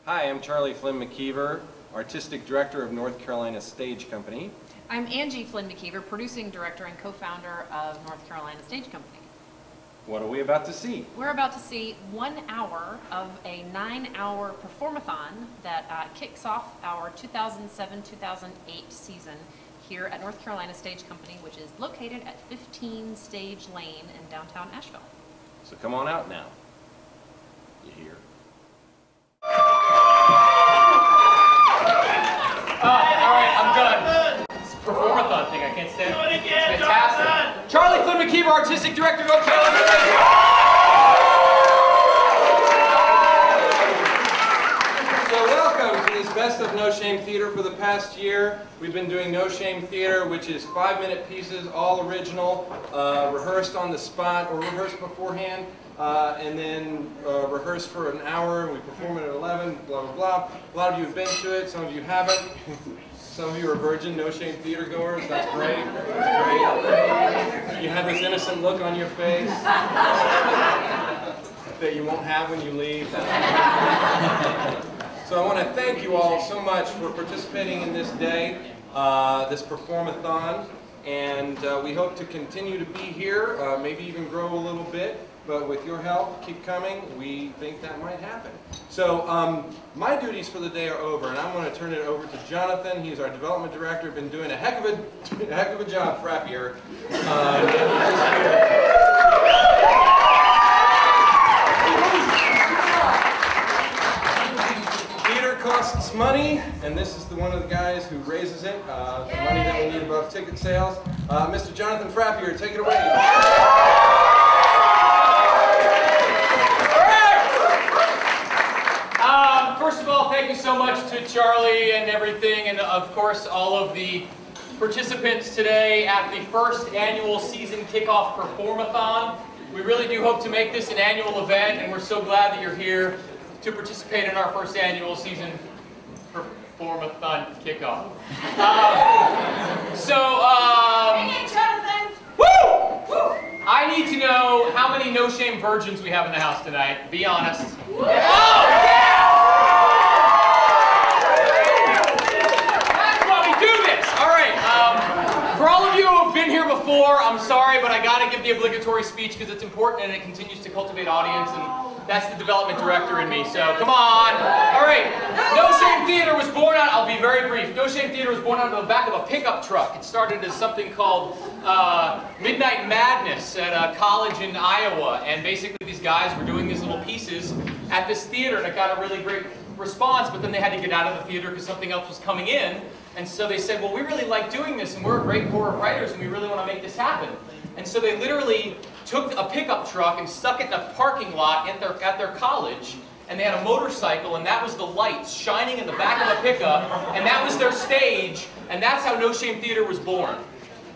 Hi, I'm Charlie Flynn McKeever, Artistic Director of North Carolina Stage Company. I'm Angie Flynn McKeever, Producing Director and Co-Founder of North Carolina Stage Company. What are we about to see? We're about to see 1 hour of a 9-hour performathon that kicks off our 2007-2008 season here at North Carolina Stage Company, which is located at 15 Stage Lane in downtown Asheville. So come on out now. You hear? Alright, I'm done. It's a performathon thing, I can't stand it. It's fantastic. Charlie Flynn McKeever, Artistic Director of North Carolina. So welcome to this Best of No Shame Theater. For the past year, we've been doing No Shame Theater, which is 5-minute pieces, all original, rehearsed on the spot or rehearsed beforehand. And then rehearse for an hour. We perform it at 11, blah, blah, blah. A lot of you have been to it, some of you haven't. Some of you are virgin, no shame theater goers. That's great. That's great. You have this innocent look on your face that you won't have when you leave. So I want to thank you all so much for participating in this day, this performathon. And we hope to continue to be here, maybe even grow a little bit. But with your help, keep coming, we think that might happen. So my duties for the day are over, and I'm going to turn it over to Jonathan. He's our development director, been doing a heck of a job, Frappier. Theater costs money, and this is one of the guys who raises it, the money that we need above ticket sales. Mr. Jonathan Frappier, take it away. First of all, thank you so much to Charlie and everything, and of course all of the participants today at the first annual season kickoff performathon. We really do hope to make this an annual event, and we're so glad that you're here to participate in our first annual season performathon kickoff. Woo! I need to know how many No Shame virgins we have in the house tonight. Be honest. Oh, yeah! That's why we do this. All right. For all of you who have been here before, I'm sorry, but I got to give the obligatory speech because it's important and it continues to cultivate audience, and that's the development director in me. So come on. All right. No Shame Theater was born out. I'll be very brief. No Shame Theater was born out of the back of a pickup truck. It started as something called Midnight Madness at a college in Iowa, and basically these guys were doing these little pieces at this theater, and it got a really great response, but then they had to get out of the theater because something else was coming in, and so they said, well, we really like doing this, and we're great horror writers, and we really want to make this happen. And so they literally took a pickup truck and stuck it in a parking lot at their college, and they had a motorcycle, and that was the lights shining in the back of the pickup, and that was their stage, and that's how No Shame Theater was born.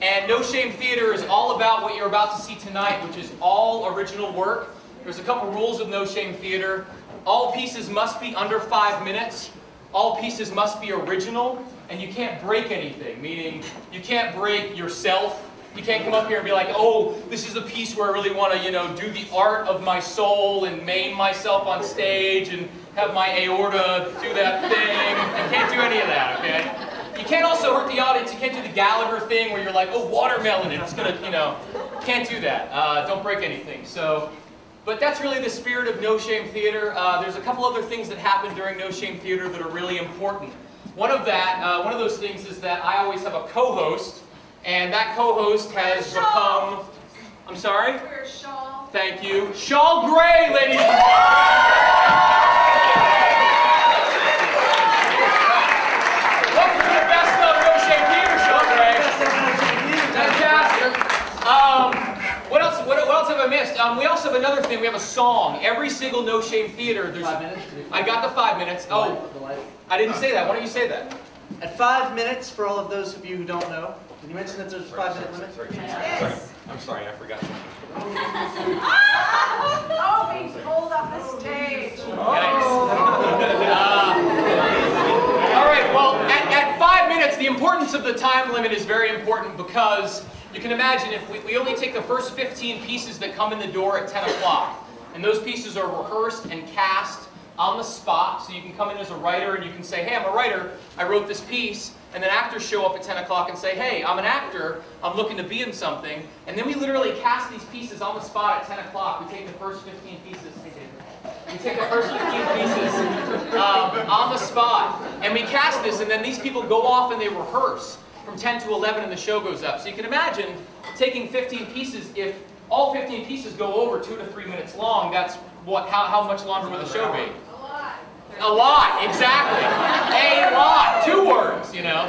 And No Shame Theater is all about what you're about to see tonight, which is all original work. There's a couple rules of No Shame Theater. All pieces must be under 5 minutes. All pieces must be original, and you can't break anything, meaning you can't break yourself. You can't come up here and be like, oh, this is a piece where I really want to, do the art of my soul and maim myself on stage and have my aorta do that thing. You can't do any of that, okay? You can't also hurt the audience. You can't do the Gallagher thing where you're like, oh, watermelon, and it's going to, can't do that. Don't break anything. So, but that's really the spirit of No Shame Theater. There's a couple other things that happen during No Shame Theater that are really important. One of those things is that I always have a co-host, and that co-host has become, I'm sorry? We're Shawl. Thank you. Shawl Gray, ladies and gentlemen. Welcome to the Best of No Shame Theater, Shawl Gray. Fantastic. What else have I missed? We also have another thing. We have a song. Every single No Shame Theater, there's... 5 minutes? I got the 5 minutes. Oh, I didn't say that. Why don't you say that? At 5 minutes, for all of those of you who don't know, did you mention that there's a 5-minute limit? Yes. I'm sorry, I forgot. Oh, being pulled off the stage. All right, well, at 5 minutes, the importance of the time limit is very important because you can imagine if we only take the first 15 pieces that come in the door at 10 o'clock, and those pieces are rehearsed and cast on the spot. So you can come in as a writer and you can say, hey, I'm a writer, I wrote this piece. And then actors show up at 10 o'clock and say, hey, I'm an actor, I'm looking to be in something. And then we literally cast these pieces on the spot at 10 o'clock. We take the first 15 pieces. We take the first 15 pieces on the spot. And we cast this, and then these people go off and they rehearse from 10 to 11 and the show goes up. So you can imagine taking 15 pieces. If all 15 pieces go over 2 to 3 minutes long, that's how much longer will the show be? A lot, exactly. A lot. 2 words, you know.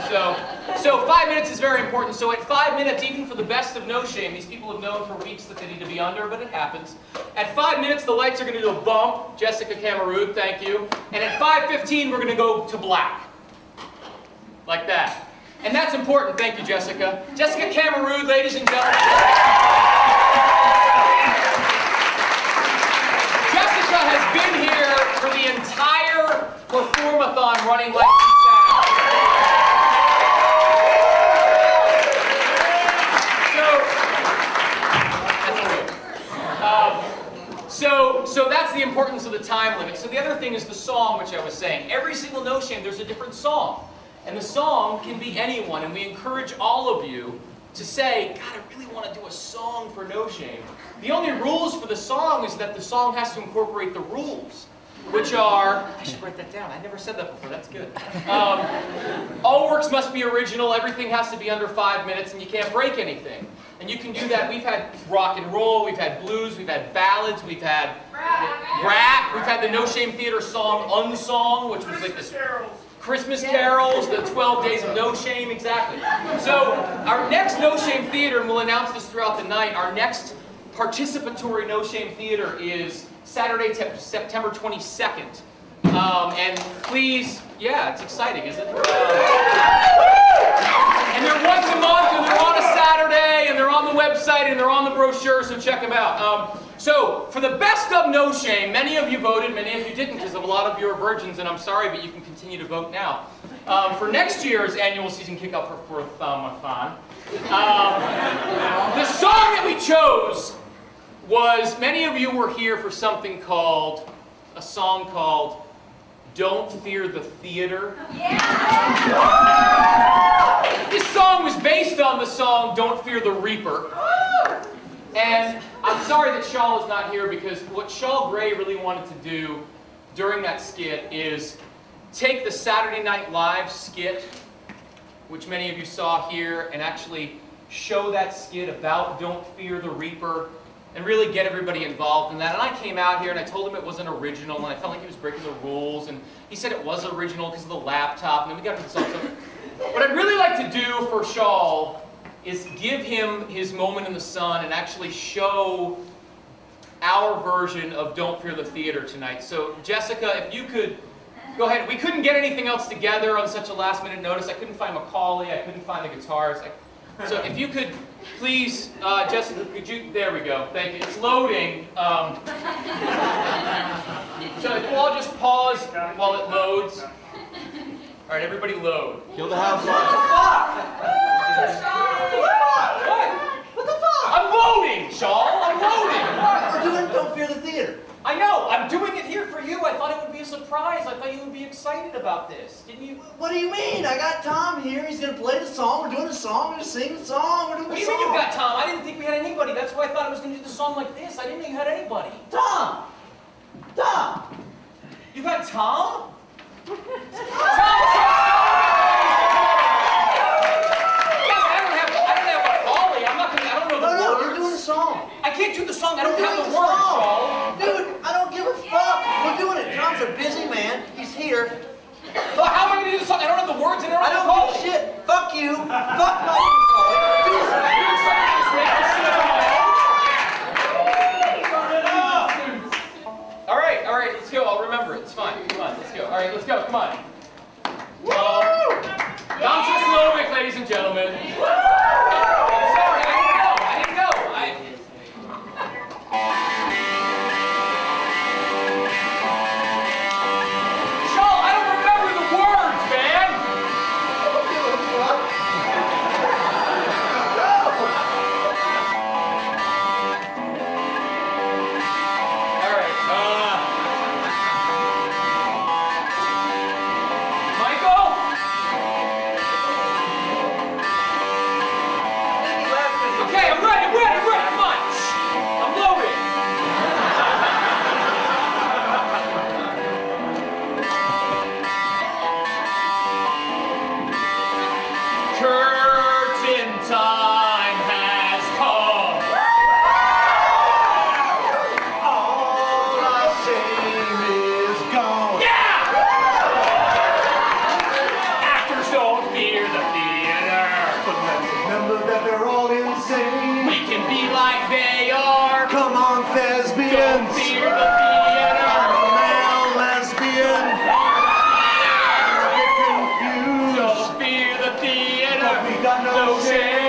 So 5 minutes is very important. So at 5 minutes, even for the best of No Shame, these people have known for weeks that they need to be under, but it happens. At 5 minutes, the lights are going to do a bump. Jessica Cameroon, thank you. And at 5:15, we're going to go to black. Like that. And that's important. Thank you, Jessica. Jessica Cameroon, ladies and gentlemen. Jessica has been here for the entire performathon running lights and sound. So that's the importance of the time limit. So the other thing is the song, which I was saying. Every single No Shame, there's a different song. And the song can be anyone. And we encourage all of you to say, God, I really want to do a song for No Shame. The only rules for the song is that the song has to incorporate the rules, which are, I should write that down. I never said that before. That's good. All works must be original. Everything has to be under 5 minutes, and you can't break anything. And you can do that. We've had rock and roll. We've had blues. We've had ballads. We've had rap. We've had the No Shame Theater song Unsong, which was like this Christmas carols, the 12 Days of No Shame, exactly. So our next No Shame Theater, and we'll announce this throughout the night, our next participatory No Shame Theater is Saturday, September 22nd. And please, yeah, it's exciting, isn't it? And they're once a month, and they're on a Saturday, and they're on the website, and they're on the brochure, so check them out. So, for the best of No Shame, many of you voted, many of you didn't, because of a lot of you are virgins, and I'm sorry, but you can continue to vote now. For next year's annual season kickoff for Thumb-a-thon, the song that we chose was, many of you were here for something called, a song called Don't Fear the Theater. Yeah. This song was based on the song Don't Fear the Reaper. And I'm sorry that Shaw is not here, because what Shaw Gray really wanted to do during that skit is take the Saturday Night Live skit, which many of you saw here, and actually show that skit about Don't Fear the Reaper and really get everybody involved in that. And I came out here and I told him it wasn't original, and I felt like he was breaking the rules, and he said it was original because of the laptop, and then we got to the song. So what I'd really like to do for Shaw is give him his moment in the sun and actually show our version of Don't Fear the Theater tonight. So Jessica, if you could go ahead. We couldn't get anything else together on such a last minute notice. I couldn't find Macaulay, I couldn't find the guitars. So if you could please, Jessica, could you, there we go, thank you. It's loading. So if we'll all just pause while it loads. All right, everybody load. Kill the house. What the fuck? I'm loading, Shaw. I'm loading. We're doing Don't Fear the Theater. I know. I'm doing it here for you. I thought it would be a surprise. I thought you would be excited about this. Didn't you? What do you mean? I got Tom here. He's going to play the song. We're doing the song. We're going to sing the song. We're doing the song. What do you mean you got Tom? I didn't think we had anybody. That's why I thought I was going to do the song like this. I didn't think you had anybody. Tom! Tom! You got Tom? Tom! I can't do the song. I don't have the words, Shaw. Dude, I don't give a fuck. We're doing it. Tom's a busy man. He's here. Well, how am I going to do the song? I don't have the words and I I don't don't have give the a shit. Fuck you. Fuck my All right, let's go. I'll remember it. It's fine. Come on, let's go. All right, let's go. Come on. Don Slovic, ladies and gentlemen. I'm sorry, I didn't know. Shaw, I don't remember the words, man. All right. they are. Come on, thespians. Don't fear the theater. Male lesbian. Get confused. Don't fear the theater. But we got no shame.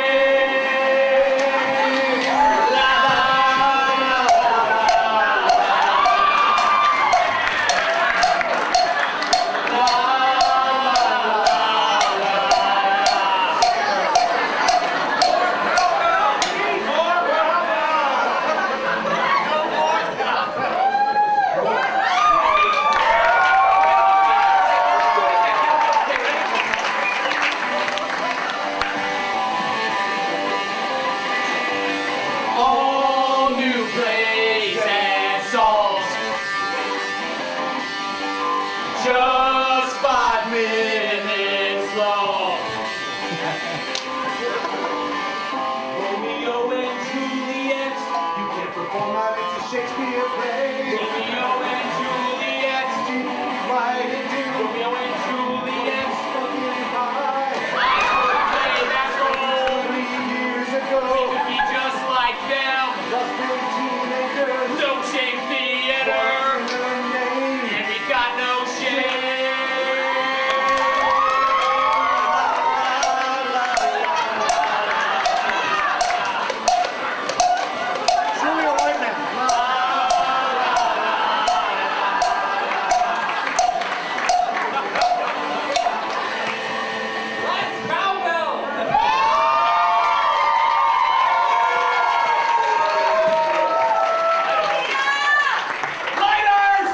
Just 5 minutes long. Romeo and Juliet. You can't perform that, it's a Shakespeare play. Romeo and Juliet. Right into Romeo and Juliet. fucking high. I could play that role. 3 years ago. We could be just like them. Just big teenagers. No shame theater. And we got no shame. Truly a white man. Let's cowbell. Lighters!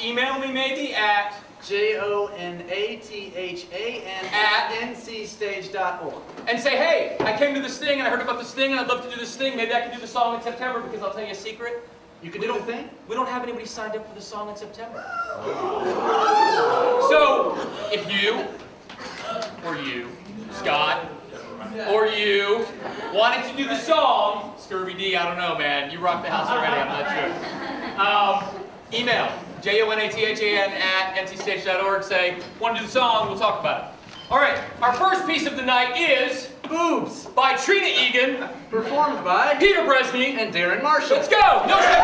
Email me maybe at JONATHAN@ncstage.org. and say, hey, I came to this thing and I heard about this thing and I'd love to do this thing. Maybe I can do the song in September because I'll tell you a secret. You can do the thing? We don't have anybody signed up for the song in September. So, if you, or you, Scott, or you, wanted to do the song, Scurvy D, I don't know, man. You rock the house already, I'm not sure. Email, JONATHAN@ncstage.org. Say, want to do the song, we'll talk about it. All right, our first piece of the night is Boobs, by Trina Egan, performed by Peter Bresney, and Darren Marshall. let's go! No shame.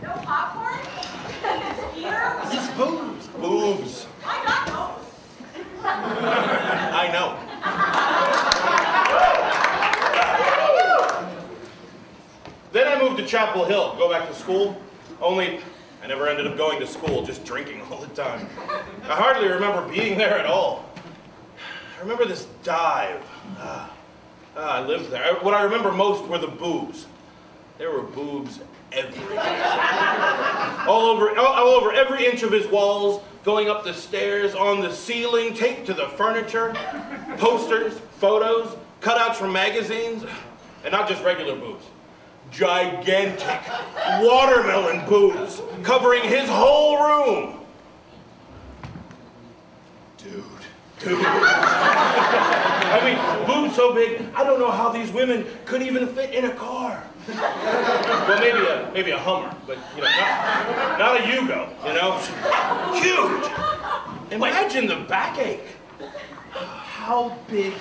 No popcorn? Peter? This is boobs. Boobs. I got those. I know. Then I moved to Chapel Hill, go back to school. Only I never ended up going to school, just drinking all the time. I hardly remember being there at all. I remember this dive. I lived there. What I remember most were the boobs. There were boobs everywhere. all over every inch of his walls, going up the stairs, on the ceiling, taped to the furniture, posters, photos, cutouts from magazines, and not just regular boobs. Gigantic watermelon boobs covering his whole room. Dude. I mean, boobs so big, I don't know how these women could even fit in a car. Well, maybe a Hummer, but you know, not a Yugo, you know? Huge. Imagine the backache. How big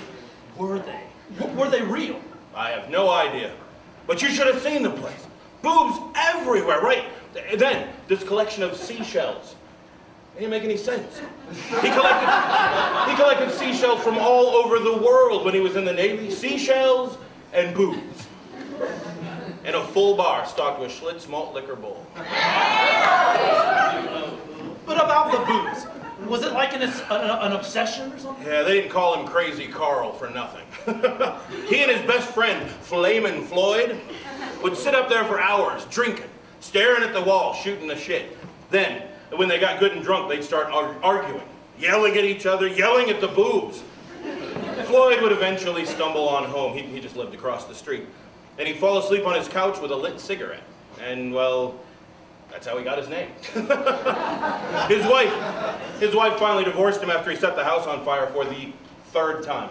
were they? Were they real? I have no idea. But you should have seen the place. Boobs everywhere, right? Then, this collection of seashells. It didn't make any sense. He collected seashells from all over the world when he was in the Navy. Seashells and boobs. And a full bar stocked with Schlitz malt liquor bowl. But about the boobs, was it like an obsession or something? Yeah, they didn't call him Crazy Carl for nothing. He and his best friend, Flamin' Floyd, would sit up there for hours, drinking, staring at the wall, shooting the shit. Then, when they got good and drunk, they'd start arguing, yelling at each other, yelling at the boobs. Floyd would eventually stumble on home. He just lived across the street. And he'd fall asleep on his couch with a lit cigarette. And, well, that's how he got his name. His wife finally divorced him after he set the house on fire for the 3rd time.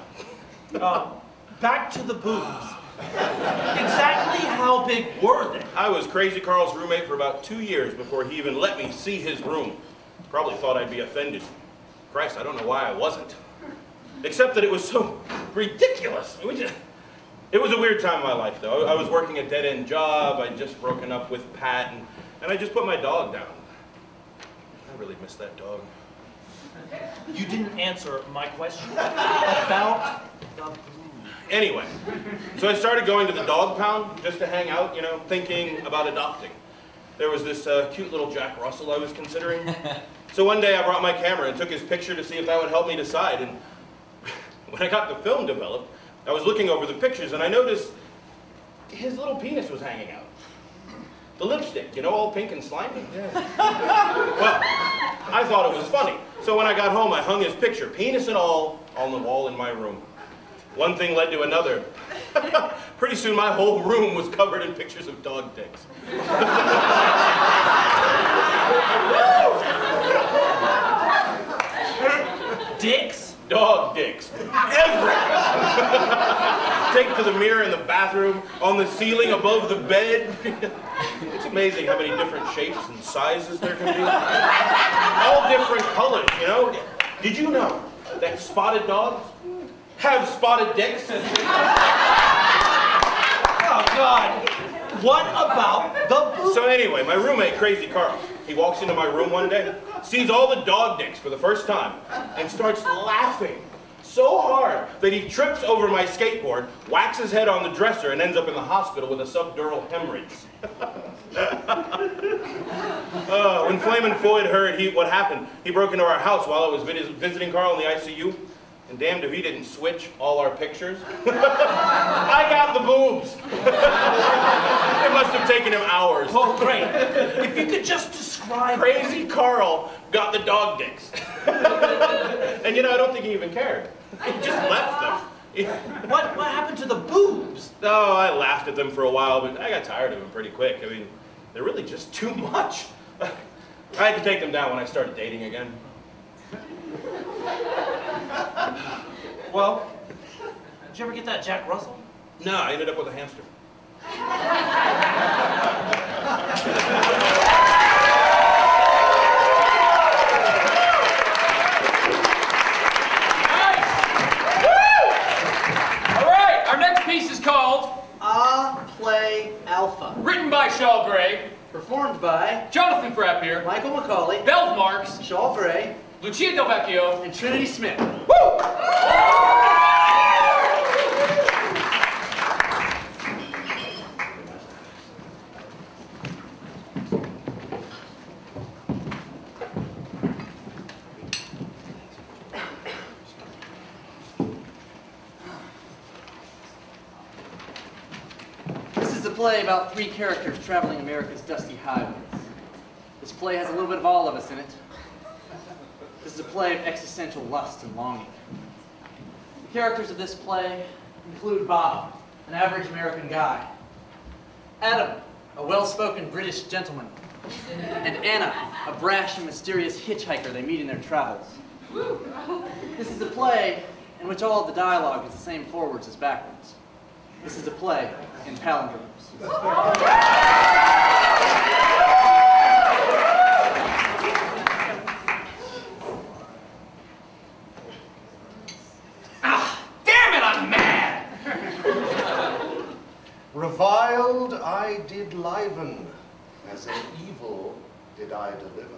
Back to the boobs. Exactly how big were they? I was Crazy Carl's roommate for about 2 years before he even let me see his room. Probably thought I'd be offended. Christ, I don't know why I wasn't. Except that it was so ridiculous. It was a weird time in my life, though. I was working a dead-end job. I'd just broken up with Pat, and I just put my dog down. I really miss that dog. You didn't answer my question about the boobs. Anyway, so I started going to the dog pound just to hang out, you know, thinking about adopting. There was this cute little Jack Russell I was considering. So one day I brought my camera and took his picture to see if that would help me decide. And when I got the film developed, I was looking over the pictures and I noticed his little penis was hanging out. The lipstick, you know, all pink and slimy? Yeah. Well, I thought it was funny. So when I got home, I hung his picture, penis and all, on the wall in my room. One thing led to another. Pretty soon my whole room was covered in pictures of dog dicks. Dicks? Dog dicks. Everywhere. Take to the mirror in the bathroom, on the ceiling above the bed. It's amazing how many different shapes and sizes there can be. All different colors, you know? Did you know that spotted dogs have spotted dicks? Oh, God. What about the boobs? So anyway, my roommate, Crazy Carl, he walks into my room one day, sees all the dog dicks for the first time, and starts laughing so hard that he trips over my skateboard, whacks his head on the dresser, and ends up in the hospital with a subdural hemorrhage. When Flamin' Floyd heard what happened, he broke into our house while I was visiting Carl in the ICU. And damned if he didn't switch all our pictures. I got the boobs. It must have taken him hours. Oh, great. If you could just describe... Crazy Carl got the dog dicks. And you know, I don't think he even cared. He just left them. What happened to the boobs? Oh, I laughed at them for a while, but I got tired of them pretty quick. I mean, they're really just too much. I had to take them down when I started dating again. Well, did you ever get that Jack Russell? No, I ended up with a hamster. Nice! Woo! All right, our next piece is called Play Alpha. Written by Shaw Gray, Performed by Jonathan Frappier, Michael McCauley, Belv Marks, Shaw Gray, Lucia Del Vecchio, and Trinity Smith. Woo! This is a play about 3 characters traveling America's dusty highways. This play has a little bit of all of us in it. This is a play of existential lust and longing. The characters of this play include Bob, an average American guy, Adam, a well-spoken British gentleman, and Anna, a brash and mysterious hitchhiker they meet in their travels. This is a play in which all of the dialogue is the same forwards as backwards. This is a play in palindromes. Reviled I did liven, as an evil did I deliver.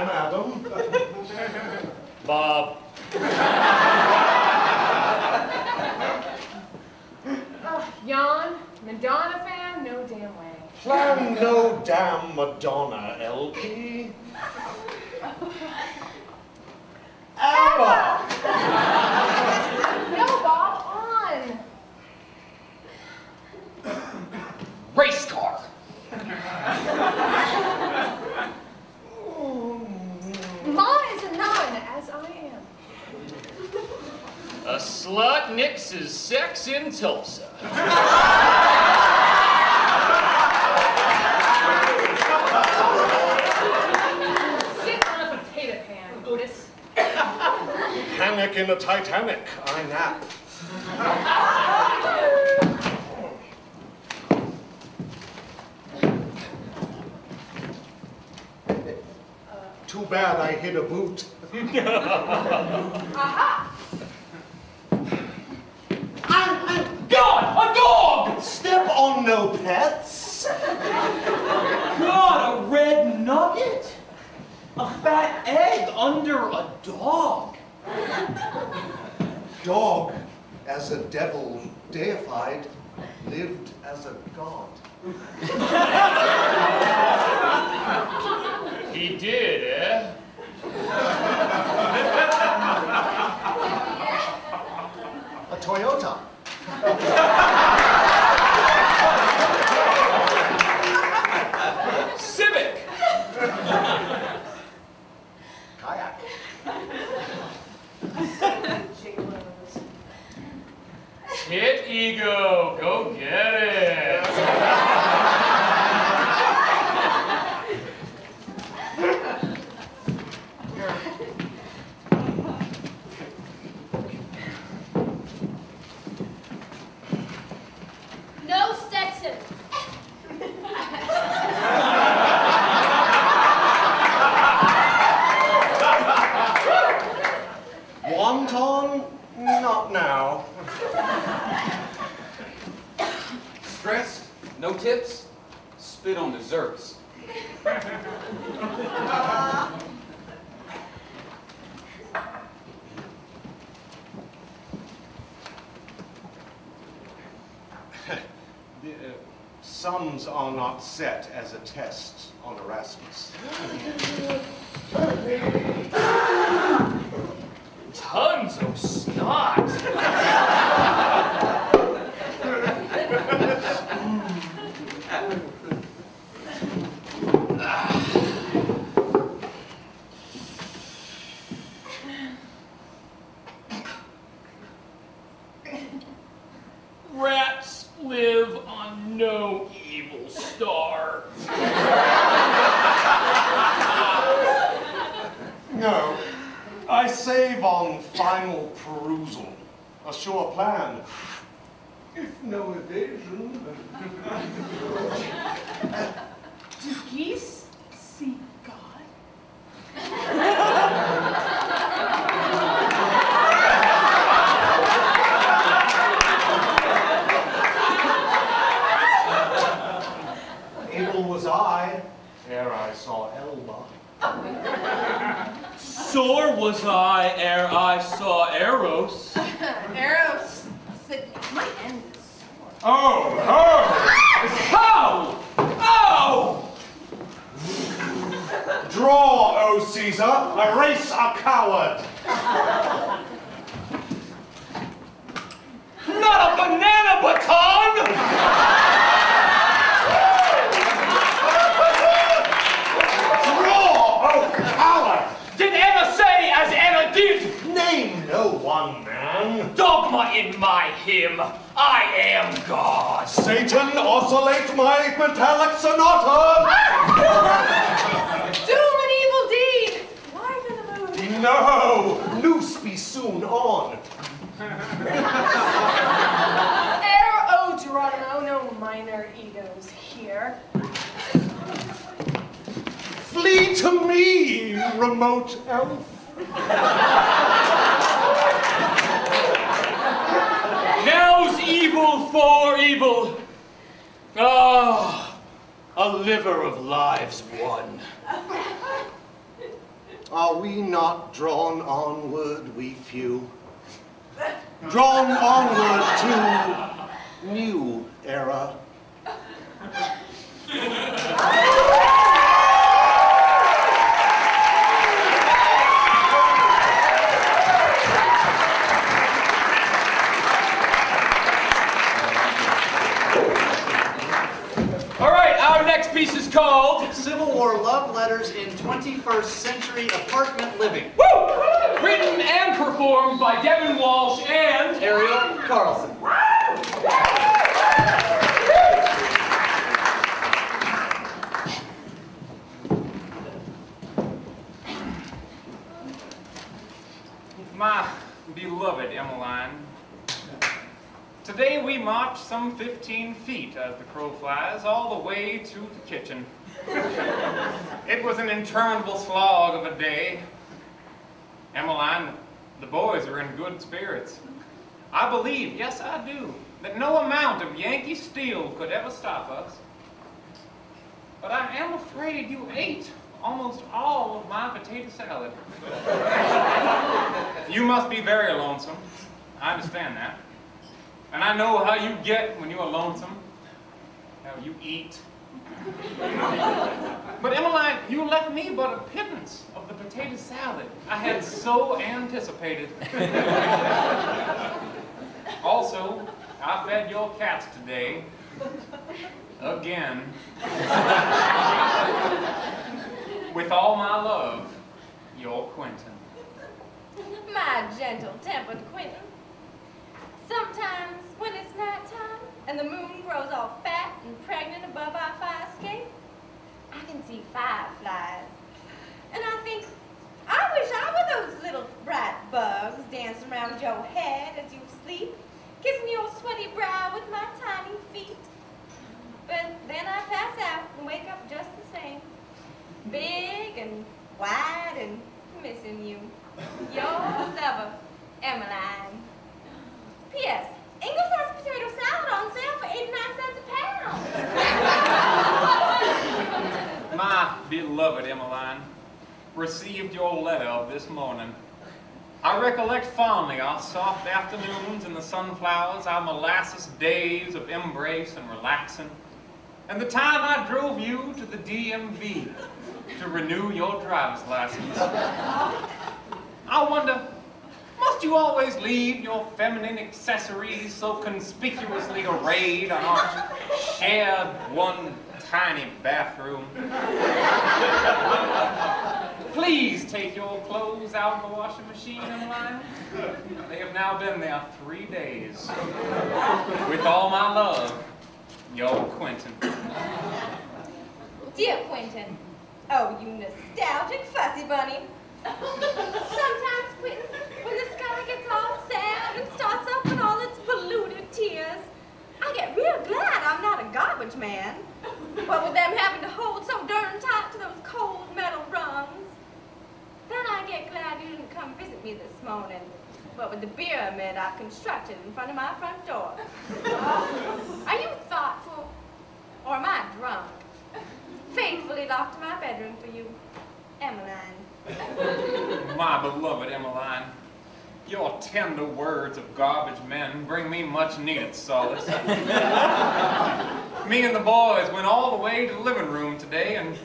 I'm Adam. Bob. Jan, Madonna fan? No damn way. Plan no damn Madonna, LP. Abba! No, Bob, on. Race car. Ma is a nun, as I am. A slut nixes sex in Tulsa. Sit on a potato pan, Otis. Panic in the Titanic. I nap. Too bad I hit a boot. Aha! God, a dog! Step on no pets. God, a red nugget? A fat egg under a dog? Dog, as a devil deified, lived as a god. He did, eh? A Toyota. Civic. Kayak. Hit ego, go get it. No Stetson. Wonton? Not now. Stressed? No tips? Spit on desserts. Sums are not set as a test on Erasmus. Tons of snot. Rats live on no evil star. No, I save on final perusal. A sure plan, if no evasion. Do geese see God? Able was I, ere I saw Elba. Sore was I ere I saw Eros. Eros said, my end is sore. Oh, How? Oh! Draw, O Caesar, a race a coward. Not a banana baton! Draw, O coward. Did Anna say as Anna did? Name no one man. Dogma in my hymn. I am God. Satan, oscillate my metallic sonata. Doom and evil deed! Live in the mood. No, loose be soon on. O Geronimo, no minor egos here. Flee to me, remote elf. Now's evil for evil. Ah, a liver of lives won. Are we not drawn onward, we few? Drawn onward to new era. Next piece is called Civil War Love Letters in 21st Century Apartment Living. Woo! Written and performed by Devin Walsh and Ariel Carlson. My beloved Emmeline, today we marched some 15 feet as the crow flies all the way to the kitchen. It was an interminable slog of a day. Emmeline, the boys are in good spirits. I believe, yes I do, that no amount of Yankee steel could ever stop us. But I am afraid you ate almost all of my potato salad. You must be very lonesome. I understand that. And I know how you get when you are lonesome, how you eat. But Emmeline, you left me but a pittance of the potato salad I had so anticipated. Also, I fed your cats today. Again. With all my love, your Quentin. My gentle-tempered Quentin. Sometimes when it's nighttime and the moon grows all fat and pregnant above our fire escape, I can see fireflies. And I think, I wish I were those little bright bugs dancing around your head as you sleep, kissing your sweaty brow with my tiny feet. But then I pass out and wake up just the same, big and wide and missing you. Your lover, Emmeline. P.S. Ingles has potato salad on sale for 89 cents a pound. My beloved Emmeline, received your letter of this morning. I recollect fondly our soft afternoons in the sunflowers, our molasses days of embrace and relaxing, and the time I drove you to the DMV to renew your driver's license. I wonder, must you always leave your feminine accessories so conspicuously arrayed on our shared one tiny bathroom? Please take your clothes out of the washing machine, Emmeline. They have now been there 3 days. With all my love, your Quentin. Dear Quentin, oh, you nostalgic fussy bunny. Sometimes, Quentin, when the sky gets all sad and starts up with all its polluted tears, I get real glad I'm not a garbage man. What with them having to hold so darn tight to those cold metal rungs. Then I get glad you didn't come visit me this morning. What with the pyramid I've constructed in front of my front door. Are you thoughtful? Or am I drunk? Faithfully locked in my bedroom for you, Emmeline. My beloved Emmeline, your tender words of garbage men bring me much needed solace. Me and the boys went all the way to the living room today and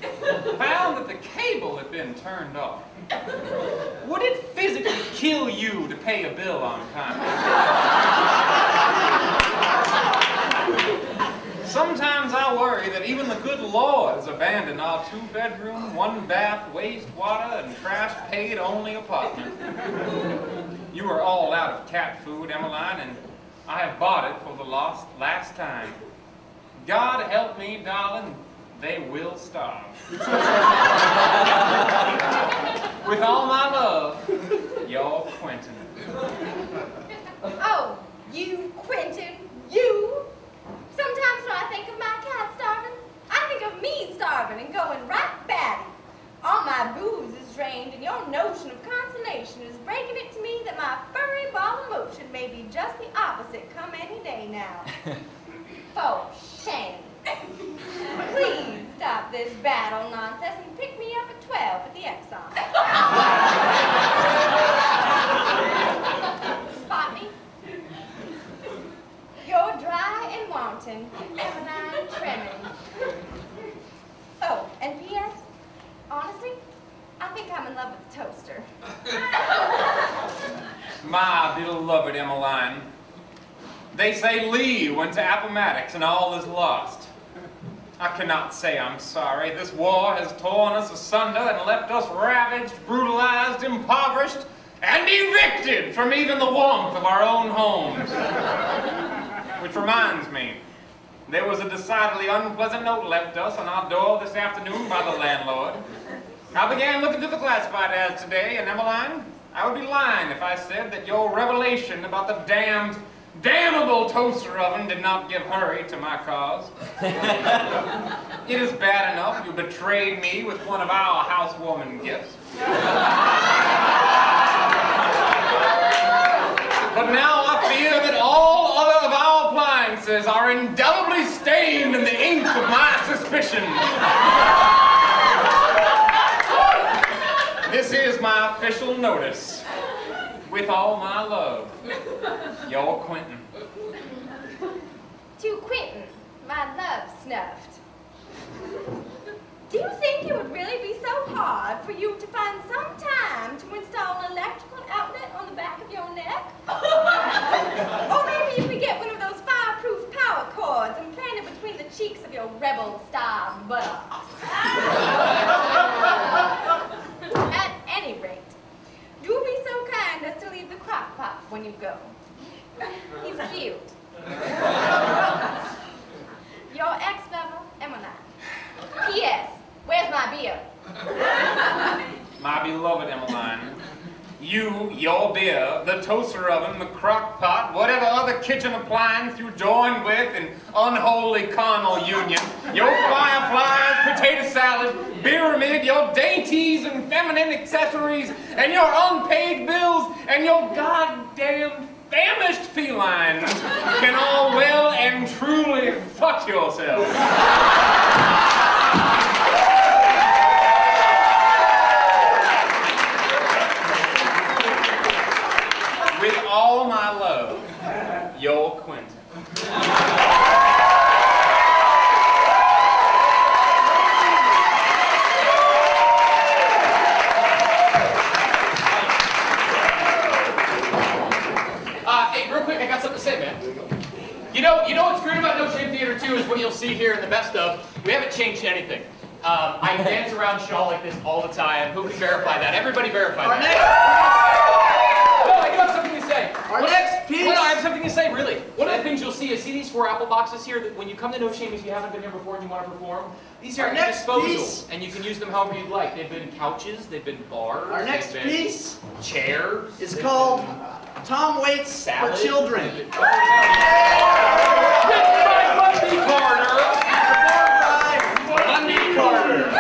found that the cable had been turned off. Would it physically kill you to pay a bill on time? Sometimes I worry that even the good Lord has abandoned our 2-bedroom, 1-bath, wastewater, and trash-paid-only apartment. You are all out of cat food, Emmeline, and I have bought it for the last time. God help me, darling, they will starve. With all my love, your Quentin. Oh, you, Quentin, you! Sometimes when I think of my cat starving, I think of me starving and going right batty. All my booze is drained, and your notion of consolation is breaking it to me that my furry ball of motion may be just the opposite come any day now. For shame. Please stop this battle nonsense and pick me up at 12 at the Exxon. Spot me? You're dry and wanton, Emmeline Tremens. Oh, and P.S. Honestly, I think I'm in love with the toaster. My beloved Emmeline. They say Lee went to Appomattox and all is lost. I cannot say I'm sorry. This war has torn us asunder and left us ravaged, brutalized, impoverished, and evicted from even the warmth of our own homes. Which reminds me, there was a decidedly unpleasant note left us on our door this afternoon by the landlord. I began looking through the classified ads today, and Emmeline, I would be lying if I said that your revelation about the damnable toaster oven did not give hurry to my cause. It is bad enough you betrayed me with one of our housewarming gifts. But now I fear that all other of our appliances are indelibly stained in the ink of my suspicion. This is my official notice. With all my love, your Quentin. To Quentin, my love snuffed. Do you think it would really be so hard for you to find some time to install an electrical outlet on the back of your neck? Or maybe you could get one of those fireproof power cords and plant it between the cheeks of your rebel-style buttocks. At any rate, do be so kind as to leave the crock pot when you go. He's cute. Your ex-lover, Emmeline. P.S. Where's my beer? My beloved Emmeline, you, your beer, the toaster oven, the crock pot, whatever other kitchen appliance you join with in unholy carnal union, your fireflies, potato salad, pyramid, your dainties and feminine accessories, and your unpaid bills, and your goddamn famished felines can all well and truly fuck yourselves. With all my love, your Quentin. Hey, real quick, I got something to say, man. You know what's great about No Shame Theater 2 is what you'll see here in the best of. We haven't changed anything. I dance around Shaw like this all the time. Who can verify that? Everybody verify that. Oh, I do have something to say. Our next piece. Well, I have something to say, really. One of the things you'll see is, see these 4 apple boxes here? That when you come to No Shame, if you haven't been here before and you want to perform, these are at disposal, and you can use them however you'd like. They've been couches, they've been bars, Our next they've been piece chairs. is called Tom Waits Salad. for Children. Written by Bundy Carter. Bundy Carter.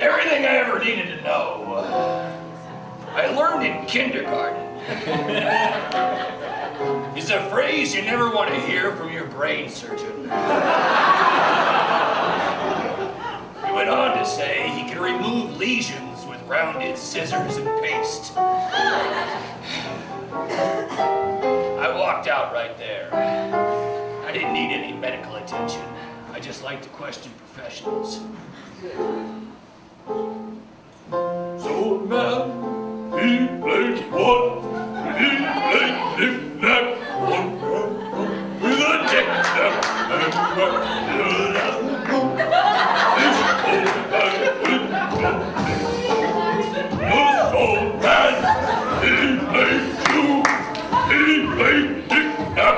Everything I ever needed to know, I learned in kindergarten. It's a phrase you never want to hear from your brain surgeon. He went on to say he could remove lesions with rounded scissors and paste. I walked out right there. I didn't need any medical attention. I just like to question professionals. So man, he plays one, he plays knick-knack, one with a tic-tac, and this old man, he plays two, he plays tic-tac.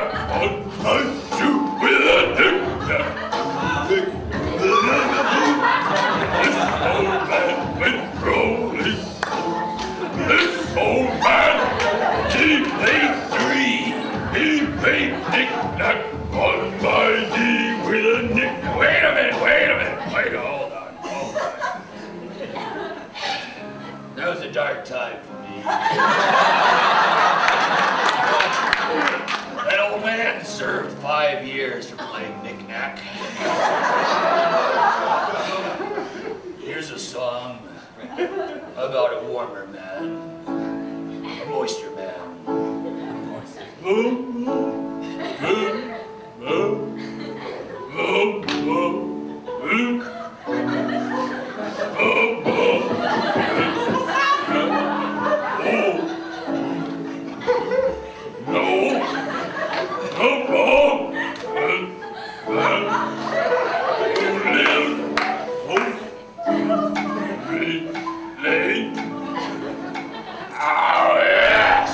and rolling. This old man, T83, he made knick-knack on my knee with a nick. Wait a minute, hold on. That was a dark time for me. That old man served 5 years for playing knick-knack. Here's a song about a warmer man, a moister man. Boom, boom, boom, boom, boom, boom, boom, boom. No, come on, oh yes!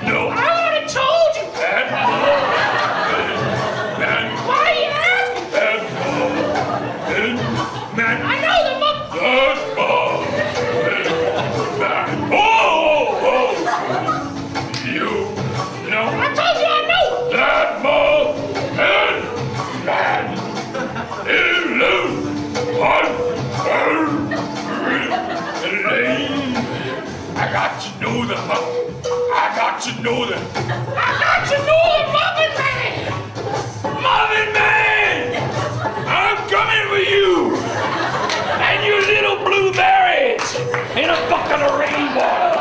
No, I already told you that. Why are you asking that? Man, I know the monkey. You know, I told you I know that man. I got to know the Muffin Man! Muffin Man! I'm coming for you! And your little blueberries in a bucket of rainwater!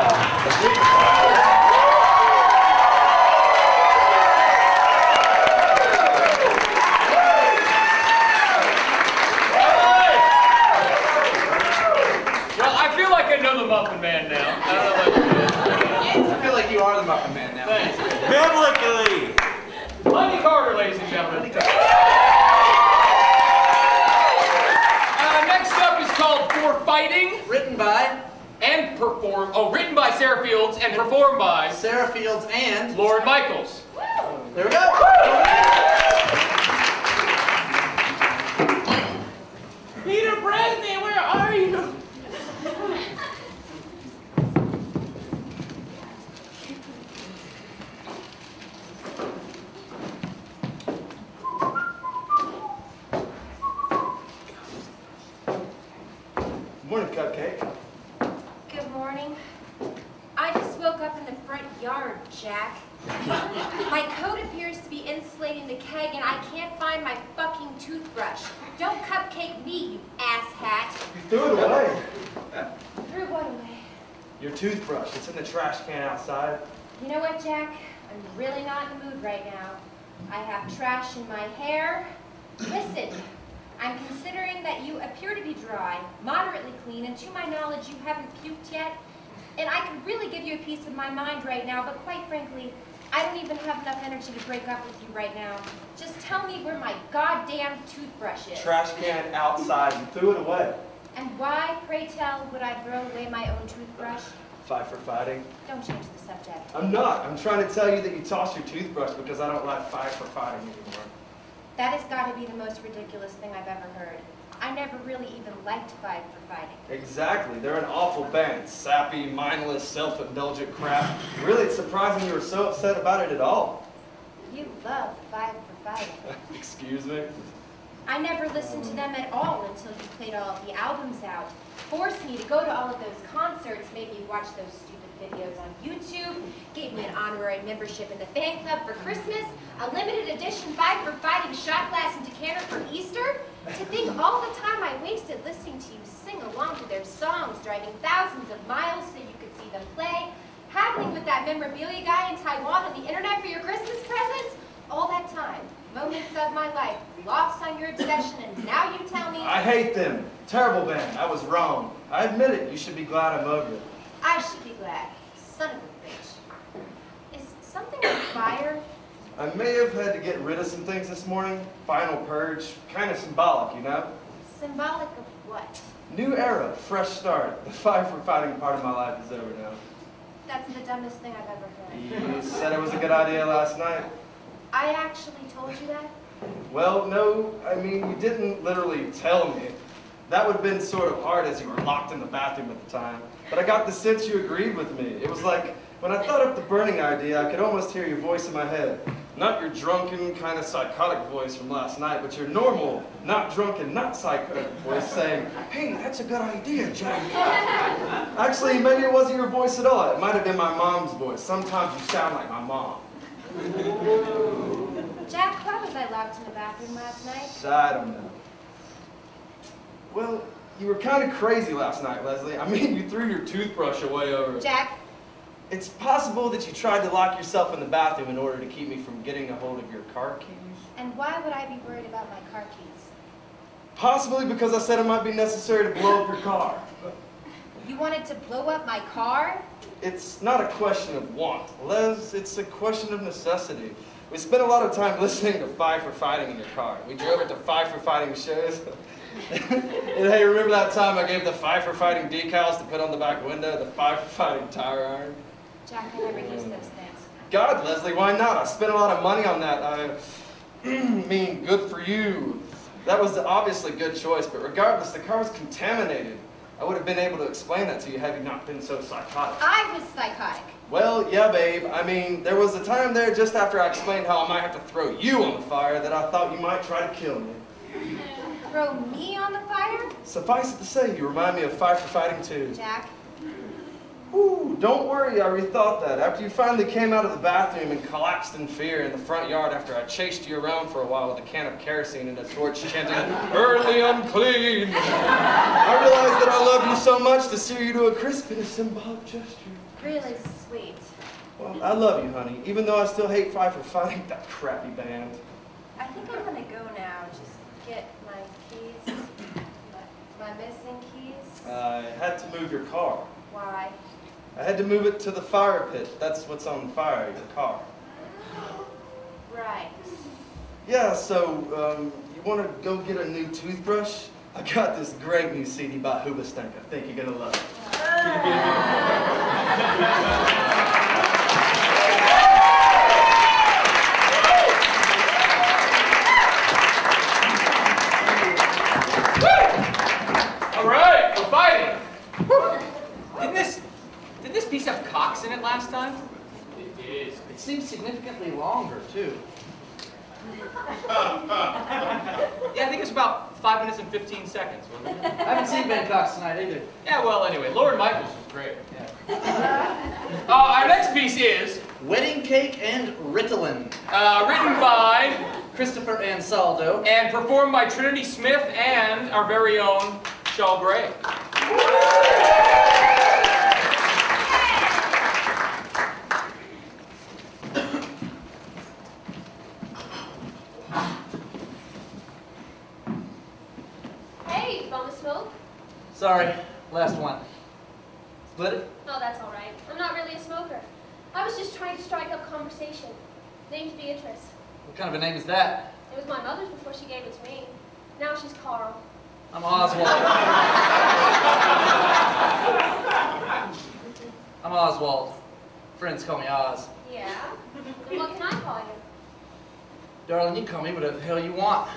Well, I feel like I know the Muffin Man now. I don't know about you. I feel like you are the Muffin Man now. Thanks. Biblically! Monty Carter, ladies and gentlemen. Next up is called For Fighting. Written by Written by Sarah Fields and performed by Sarah Fields and Lauren Michaels. there we go. Peter Bresnan, where are you? Morning, Cupcake. Good morning. I just woke up in the front yard, Jack. My coat appears to be insulating the keg and I can't find my fucking toothbrush. Don't cupcake me, you asshat. You threw it away. Threw what away? Your toothbrush. It's in the trash can outside. You know what, Jack? I'm really not in the mood right now. I have trash in my hair. Listen, I'm considering that you appear to be dry, moderately clean, and to my knowledge you haven't puked yet. And I could really give you a piece of my mind right now, but quite frankly, I don't even have enough energy to break up with you right now. Just tell me where my goddamn toothbrush is. Trash can outside. You threw it away. And why, pray tell, would I throw away my own toothbrush? Fight for fighting. Don't change the subject. I'm not. I'm trying to tell you that you tossed your toothbrush because I don't like fight for fighting anymore. That has got to be the most ridiculous thing I've ever heard. I never really even liked Fight for Fighting. Exactly. They're an awful band. Sappy, mindless, self-indulgent crap. Really, it's surprising you were so upset about it at all. You love Fight for Fighting. Excuse me? I never listened to them at all until you played all of the albums out. Forced me to go to all of those concerts, made me watch those stupid videos on YouTube, gave me an honorary membership in the fan club for Christmas, a limited edition Fight for Fighting shot glass and decanter for Easter. To think all the time I wasted listening to you sing along to their songs, driving thousands of miles so you could see them play, haggling with that memorabilia guy in Taiwan on the internet for your Christmas presents. All that time, moments of my life lost on your obsession, and now you tell me... I hate them. Terrible band. I was wrong. I admit it. You should be glad I'm over it. I should be glad. Son of a bitch. Is something on fire? I may have had to get rid of some things this morning. Final purge. Kind of symbolic, you know? Symbolic of what? New era. Fresh start. The fight for fighting part of my life is over now. That's the dumbest thing I've ever heard. You said it was a good idea last night. I actually told you that? Well, no. I mean, you didn't literally tell me. That would have been sort of hard as you were locked in the bathroom at the time. But I got the sense you agreed with me. It was like, when I thought up the burning idea, I could almost hear your voice in my head. Not your drunken, kind of psychotic voice from last night, but your normal, not drunken, not psychotic voice saying, hey, that's a good idea, Jack. Actually, maybe it wasn't your voice at all. It might have been my mom's voice. Sometimes you sound like my mom. Jack, why was I locked in the bathroom last night? I don't know. Well, you were kind of crazy last night, Leslie. I mean, you threw your toothbrush away over... Jack? It's possible that you tried to lock yourself in the bathroom in order to keep me from getting a hold of your car keys? And why would I be worried about my car keys? Possibly because I said it might be necessary to blow up your car. You wanted to blow up my car? It's not a question of want, Les. It's a question of necessity. We spent a lot of time listening to Five for Fighting in your car. We drove it to Five for Fighting shows. And hey, remember that time I gave the Five for Fighting decals to put on the back window, the Five for Fighting tire iron? Jack, I never used those things. God, Leslie, why not? I spent a lot of money on that. I mean, good for you. That was obviously a good choice, but regardless, the car was contaminated. I would have been able to explain that to you had you not been so psychotic. I was psychotic. Well, yeah, babe. I mean, there was a time there just after I explained how I might have to throw you on the fire that I thought you might try to kill me. Throw me on the fire? Suffice it to say, you remind me of Five for Fighting too. Jack? Ooh, don't worry, I rethought that. After you finally came out of the bathroom and collapsed in fear in the front yard after I chased you around for a while with a can of kerosene and a torch chanting, "Early unclean," I realized that I loved you so much to sear you to a crisp in a symbolic gesture. Really sweet. Well, I love you, honey, even though I still hate Five for Fighting, that crappy band. I think I'm gonna go now. Just get my keys. My missing keys. I had to move your car. Why? I had to move it to the fire pit. That's what's on fire, your car. Right. Yeah, so you want to go get a new toothbrush? I got this great new CD by Hoobastank. I think you're gonna love it. All right, we're fighting. Didn't this piece have cocks in it last time? It did. It seems significantly longer, too. Yeah, I think it's about 5 minutes and 15 seconds, wasn't it? I haven't seen Ben Cox tonight either. Yeah, well, anyway, Lauren Michaels was great. Yeah. Our next piece is Wedding Cake and Ritalin. Written by Christopher Ansaldo. and performed by Trinity Smith and our very own Shaw Gray. Hey, bum a smoke? Sorry, last one. Split it? Oh, that's all right. I'm not really a smoker. I was just trying to strike up conversation. Name's Beatrice. What kind of a name is that? It was my mother's before she gave it to me. Now she's Carl. I'm Oswald. I'm Oswald. Friends call me Oz. Yeah? Then what can I call you? Darling, you can call me whatever the hell you want.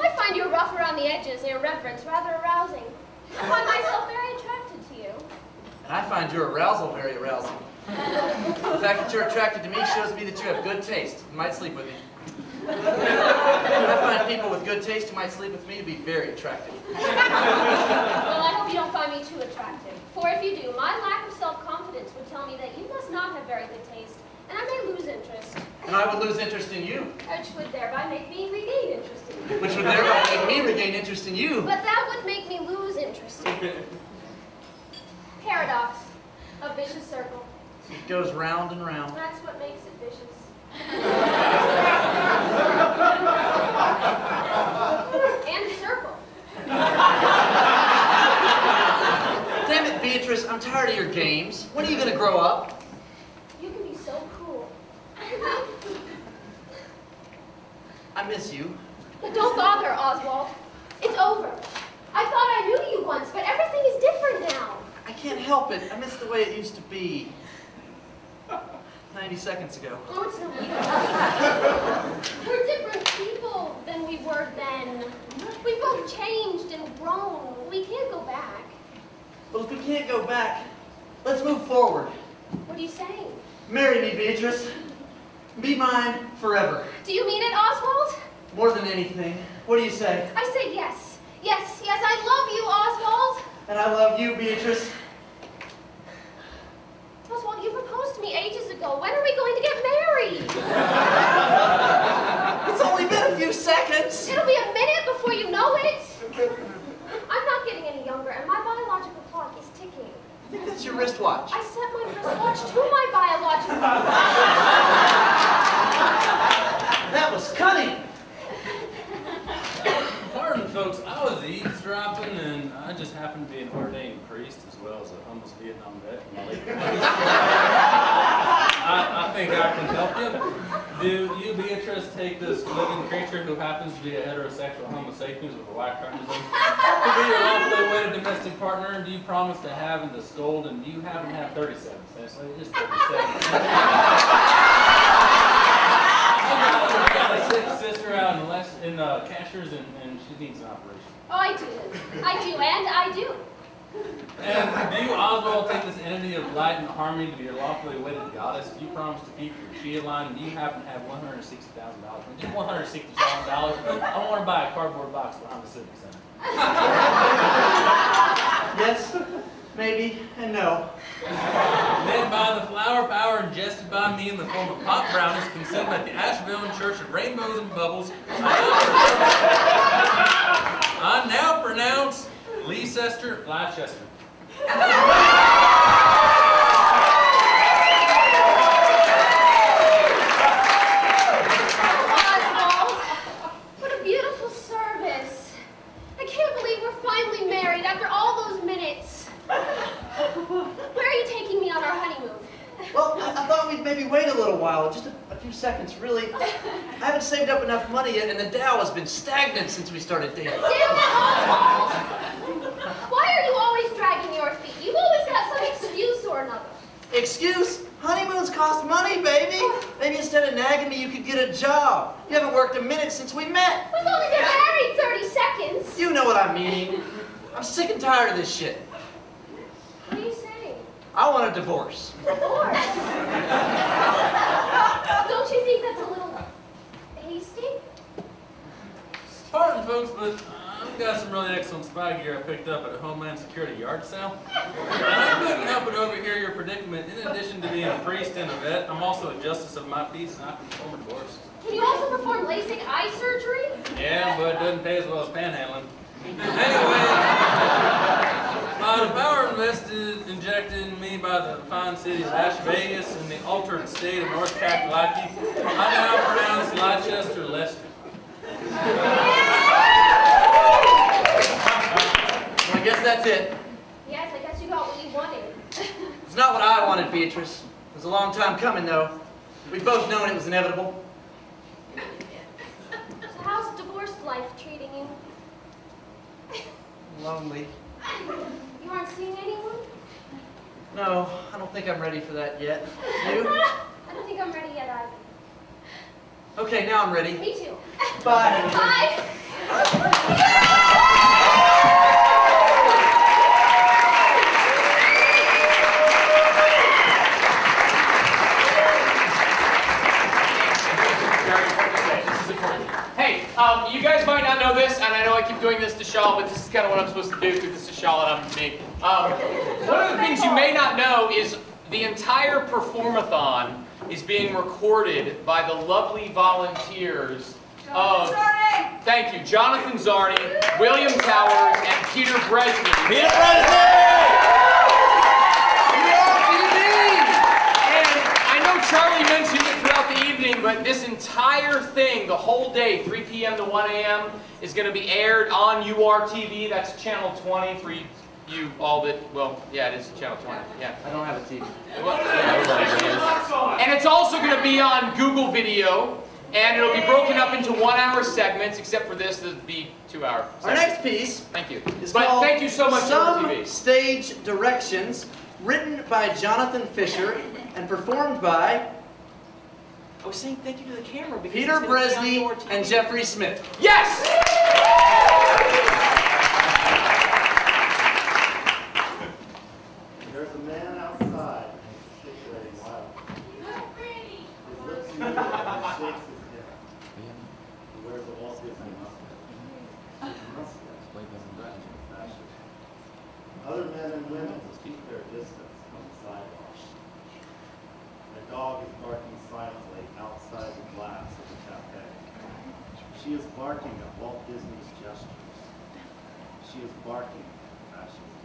I find you rough around the edges, irreverent, rather arousing. I find myself very attracted to you. And I find your arousal very arousing. The fact that you're attracted to me shows me that you have good taste and might sleep with me. I find people with good taste who might sleep with me to be very attractive. Well, I hope you don't find me too attractive. For if you do, my lack of self-confidence would tell me that you must not have very good taste, and I may lose interest. And I would lose interest in you. Which would thereby make me regain interest in you. Which would thereby make me regain interest in you. But that would make me lose interest in you. Paradox. A vicious circle. It goes round and round. That's what makes it vicious. And circle. Damn it, Beatrice, I'm tired of your games. When are you gonna grow up? You can be so cool. I miss you. Don't bother, Oswald. It's over. I thought I knew you once, but everything is different now. I can't help it. I miss the way it used to be. 90 seconds ago. Oh, it's no We're different people than we were then. We both changed and grown. We can't go back. Well, if we can't go back, let's move forward. What are you saying? Marry me, Beatrice. Be mine forever. Do you mean it, Oswald? More than anything. What do you say? I say yes. Yes, yes, I love you, Oswald. And I love you, Beatrice. Oswald, you proposed to me ages ago. When are we going to get married? It's only been a few seconds. It'll be a minute before you know it. I'm not getting any younger, and my biological clock is ticking. I think that's your wristwatch. I set my wristwatch to my biological clock. That was cunning. Pardon, folks, I was eavesdropping, and I just happened to be an ordained priest as well as a homeless Vietnam vet from the late 90s. I think I can help you. Do you, Beatrice, take this living creature who happens to be a heterosexual Homo sapiens with a white chromosome to be your lawfully wedded domestic partner? Do you promise to have and to scold, and do you happen to have 37 cents? Just 37 cents. I've got a sick sister out in Cashers, and she needs an operation. Oh, I do, and I do. And do you, Oswald, take this entity of light and harmony to be your lawfully wedded goddess? Do you promise to keep your Shia line? And do you happen to have $160,000? Just $160,000. I want to buy a cardboard box behind the Civic Center. Yes, maybe, and no. Led by the flower power ingested by me in the form of pop brownies consumed at the Asheville Church of Rainbows and Bubbles, I now pronounce Leicester. Oswald, what a beautiful service. I can't believe we're finally married after all those minutes. Where are you taking me on our honeymoon? Well, I thought we'd maybe wait a little while, just a few seconds, really. I haven't saved up enough money yet, and the Dow has been stagnant since we started dating. Damn it, Oswald! Why are you always dragging your feet? You've always got some excuse or another. Excuse? Honeymoons cost money, baby. Maybe instead of nagging me, you could get a job. You haven't worked a minute since we met. We've only been married 30 seconds. You know what I mean. I'm sick and tired of this shit. What are you saying? I want a divorce. Divorce? Don't you think that's a little hasty? Pardon, folks, but I've got some really excellent spy gear I picked up at a Homeland Security yard sale. And I couldn't help but overhear your predicament. In addition to being a priest and a vet, I'm also a justice of my peace, and I can perform a divorce. Can you also perform LASIK eye surgery? Yeah, but it doesn't pay as well as panhandling. Anyway, by the power injected in me by the fine city of Asheville and the altered state of North Kakalaki, I now pronounce Leicester Lester. Well, I guess that's it. Yes, I guess you got what you wanted. It's not what I wanted, Beatrice. It was a long time coming, though. We've both known it was inevitable. So how's divorced life treating you? Lonely. You aren't seeing anyone? No, I don't think I'm ready for that yet. You? I don't think I'm ready yet either. Okay, now I'm ready. Me too. Bye. Bye. Hey, you guys might not know this, and I know I keep doing this to Shaw, but this is kind of what I'm supposed to do because this is Shaw and I'm me. One of the things you may not know is the entire performathon is being recorded by the lovely volunteers of, thank you, Jonathan Zarni, William Towers, and Peter Bresnan. Peter Bresnan! And I know Charlie mentioned it throughout the evening, but this entire thing, the whole day, 3 p.m. to 1 a.m., is going to be aired on URTV. That's channel 20 for you all that, well, yeah, it is channel 20. Yeah. I don't have a TV. And it's also going to be on Google Video, and it'll be broken up into 1-hour segments, except for this, this will be 2-hour segments. Our next piece thank you. is but called thank you so much, Some URTV. Stage Directions, written by Jonathan Fisher and performed by I was saying thank you to the camera because Peter it's gonna be on Bresney URTV. and Jeffrey Smith. Yes! There's a man outside gesticulating wildly. His lips move and he shakes his head. He wears a Walt Disney mustache. His mustache fashion. Other men and women keep their distance on the sidewalk. A dog is barking silently outside the glass of the cafe. She is barking at Walt Disney's gestures. She is barking at fascism.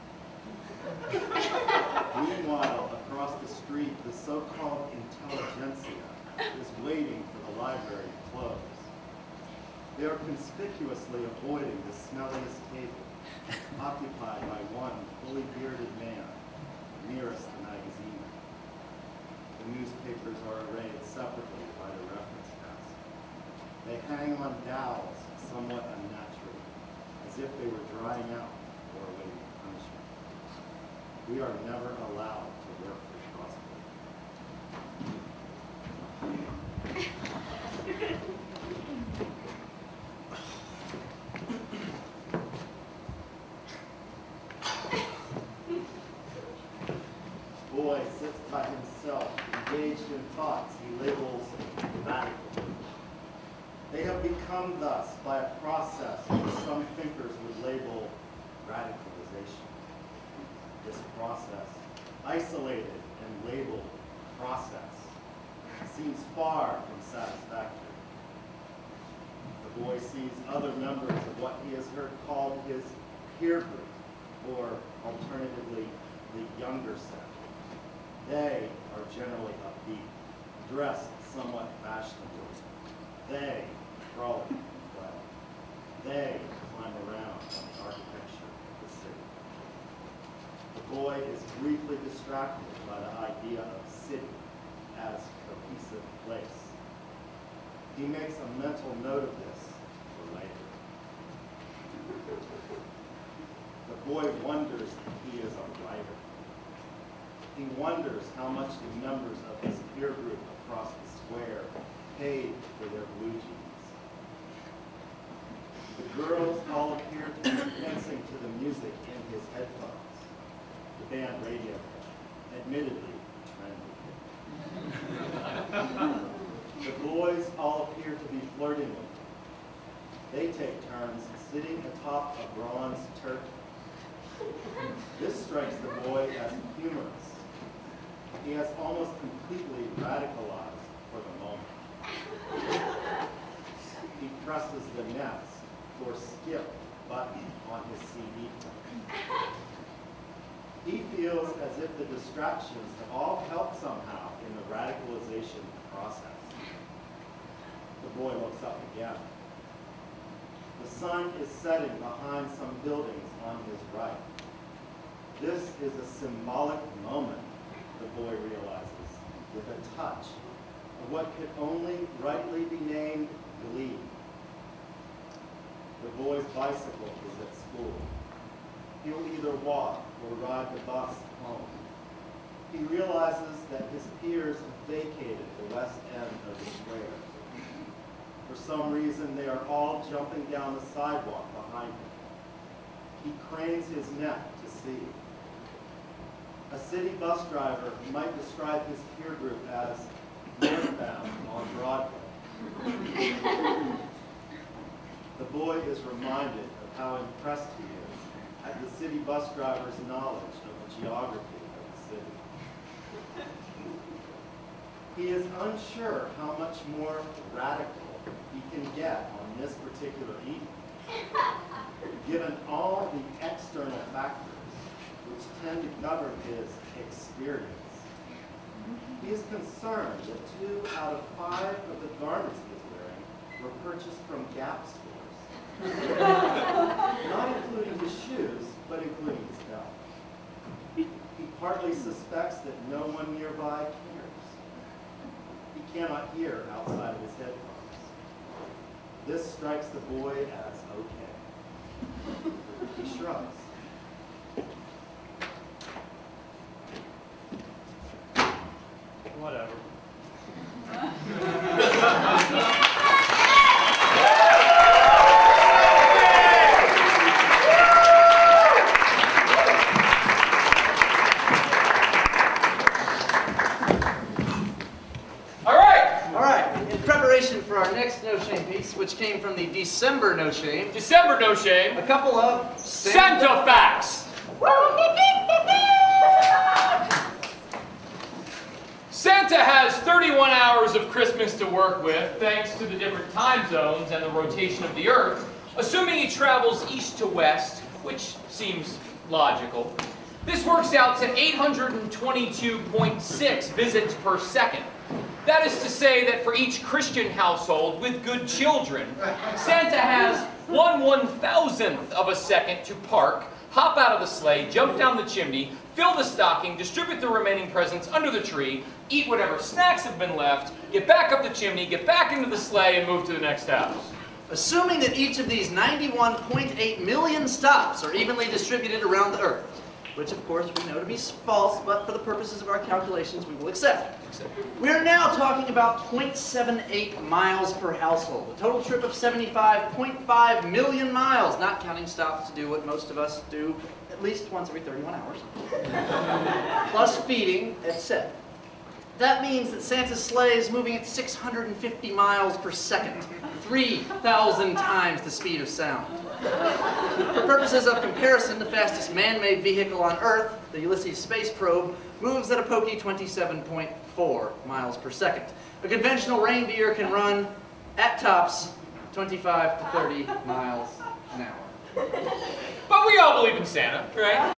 Meanwhile, across the street, the so-called intelligentsia is waiting for the library to close. They are conspicuously avoiding the smelliest table, occupied by one fully bearded man nearest the magazine. The newspapers are arrayed separately by the reference desk. They hang on dowels somewhat unnaturally, as if they were drying out or awaiting punishment. We are never allowed to work for Strasbourg. Boy sits by himself, engaged in thoughts he labels radical. They have become thus by a process which some thinkers would label radicalization. This process, isolated and labeled process, seems far from satisfactory. The boy sees other members of what he has heard called his peer group, or alternatively, the younger set. They are generally upbeat, dressed somewhat fashionably. They frolic well. They climb around on the architecture of the city. The boy is briefly distracted by the idea of city as cohesive place. He makes a mental note of this for later. The boy wonders if he is a writer. He wonders how much the members of his peer group across the square paid for their blue jeans. The girls all appear to be dancing to the music in his headphones. The band radio, admittedly trendy. The boys all appear to be flirting with him. They take turns sitting atop a bronze turkey. This strikes the boy as humorous. He has almost completely radicalized for the moment. He presses the next or skip button on his CD player. He feels as if the distractions have all helped somehow in the radicalization process. The boy looks up again. The sun is setting behind some buildings on his right. This is a symbolic moment, the boy realizes, with a touch of what could only rightly be named glee. The boy's bicycle is at school. He'll either walk or ride the bus home. He realizes that his peers have vacated the west end of the square. For some reason, they are all jumping down the sidewalk behind him. He cranes his neck to see. A city bus driver might describe his peer group as northbound on Broadway. The boy is reminded of how impressed he is at the city bus driver's knowledge of the geography of the city. He is unsure how much more radical he can get on this particular evening, given all the external factors which tend to govern his experience. He is concerned that 2 out of 5 of the garments he is wearing were purchased from Gap stores. Not including his shoes, but including his belt. He partly suspects that no one nearby cares. He cannot hear outside of his headphones. This strikes the boy as okay. He shrugs. Whatever. All right. In preparation for our next No Shame piece, which came from the December No Shame. December No Shame. A couple of Santa facts. Santa has 31 hours of Christmas to work with, thanks to the different time zones and the rotation of the Earth, assuming he travels east to west, which seems logical. This works out to 822.6 visits per second. That is to say that for each Christian household with good children, Santa has 1/1000th of a second to park, hop out of the sleigh, jump down the chimney, fill the stocking, distribute the remaining presents under the tree, eat whatever snacks have been left, get back up the chimney, get back into the sleigh, and move to the next house. Assuming that each of these 91.8 million stops are evenly distributed around the Earth, which of course we know to be false, but for the purposes of our calculations we will accept. We are now talking about 0.78 miles per household, a total trip of 75.5 million miles, not counting stops to do what most of us do at least once every 31 hours, plus feeding, etc. That means that Santa's sleigh is moving at 650 miles per second, 3,000 times the speed of sound. For purposes of comparison, the fastest man-made vehicle on Earth, the Ulysses space probe, moves at a pokey 27.4 miles per second. A conventional reindeer can run, at tops, 25 to 30 miles an hour. But we all believe in Santa, right?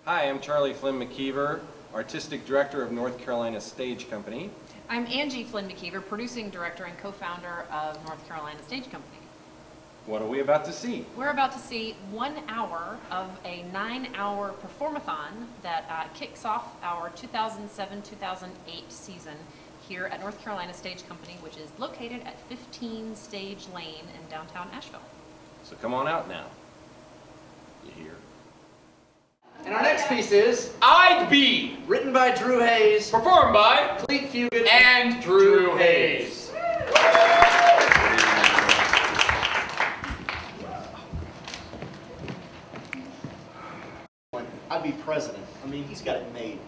Hi, I'm Charlie Flynn McKeever, Artistic Director of North Carolina Stage Company. I'm Angie Flynn McKeever, Producing Director and Co-Founder of North Carolina Stage Company. What are we about to see? We're about to see 1 hour of a 9-hour performathon that kicks off our 2007-2008 season here at North Carolina Stage Company, which is located at 15 Stage Lane in downtown Asheville. So come on out now. You hear? And our next piece is I'd Be, written by Drew Hayes, performed by Cleet Fugit and Drew Hayes. I'd be president. I mean, he's got it made.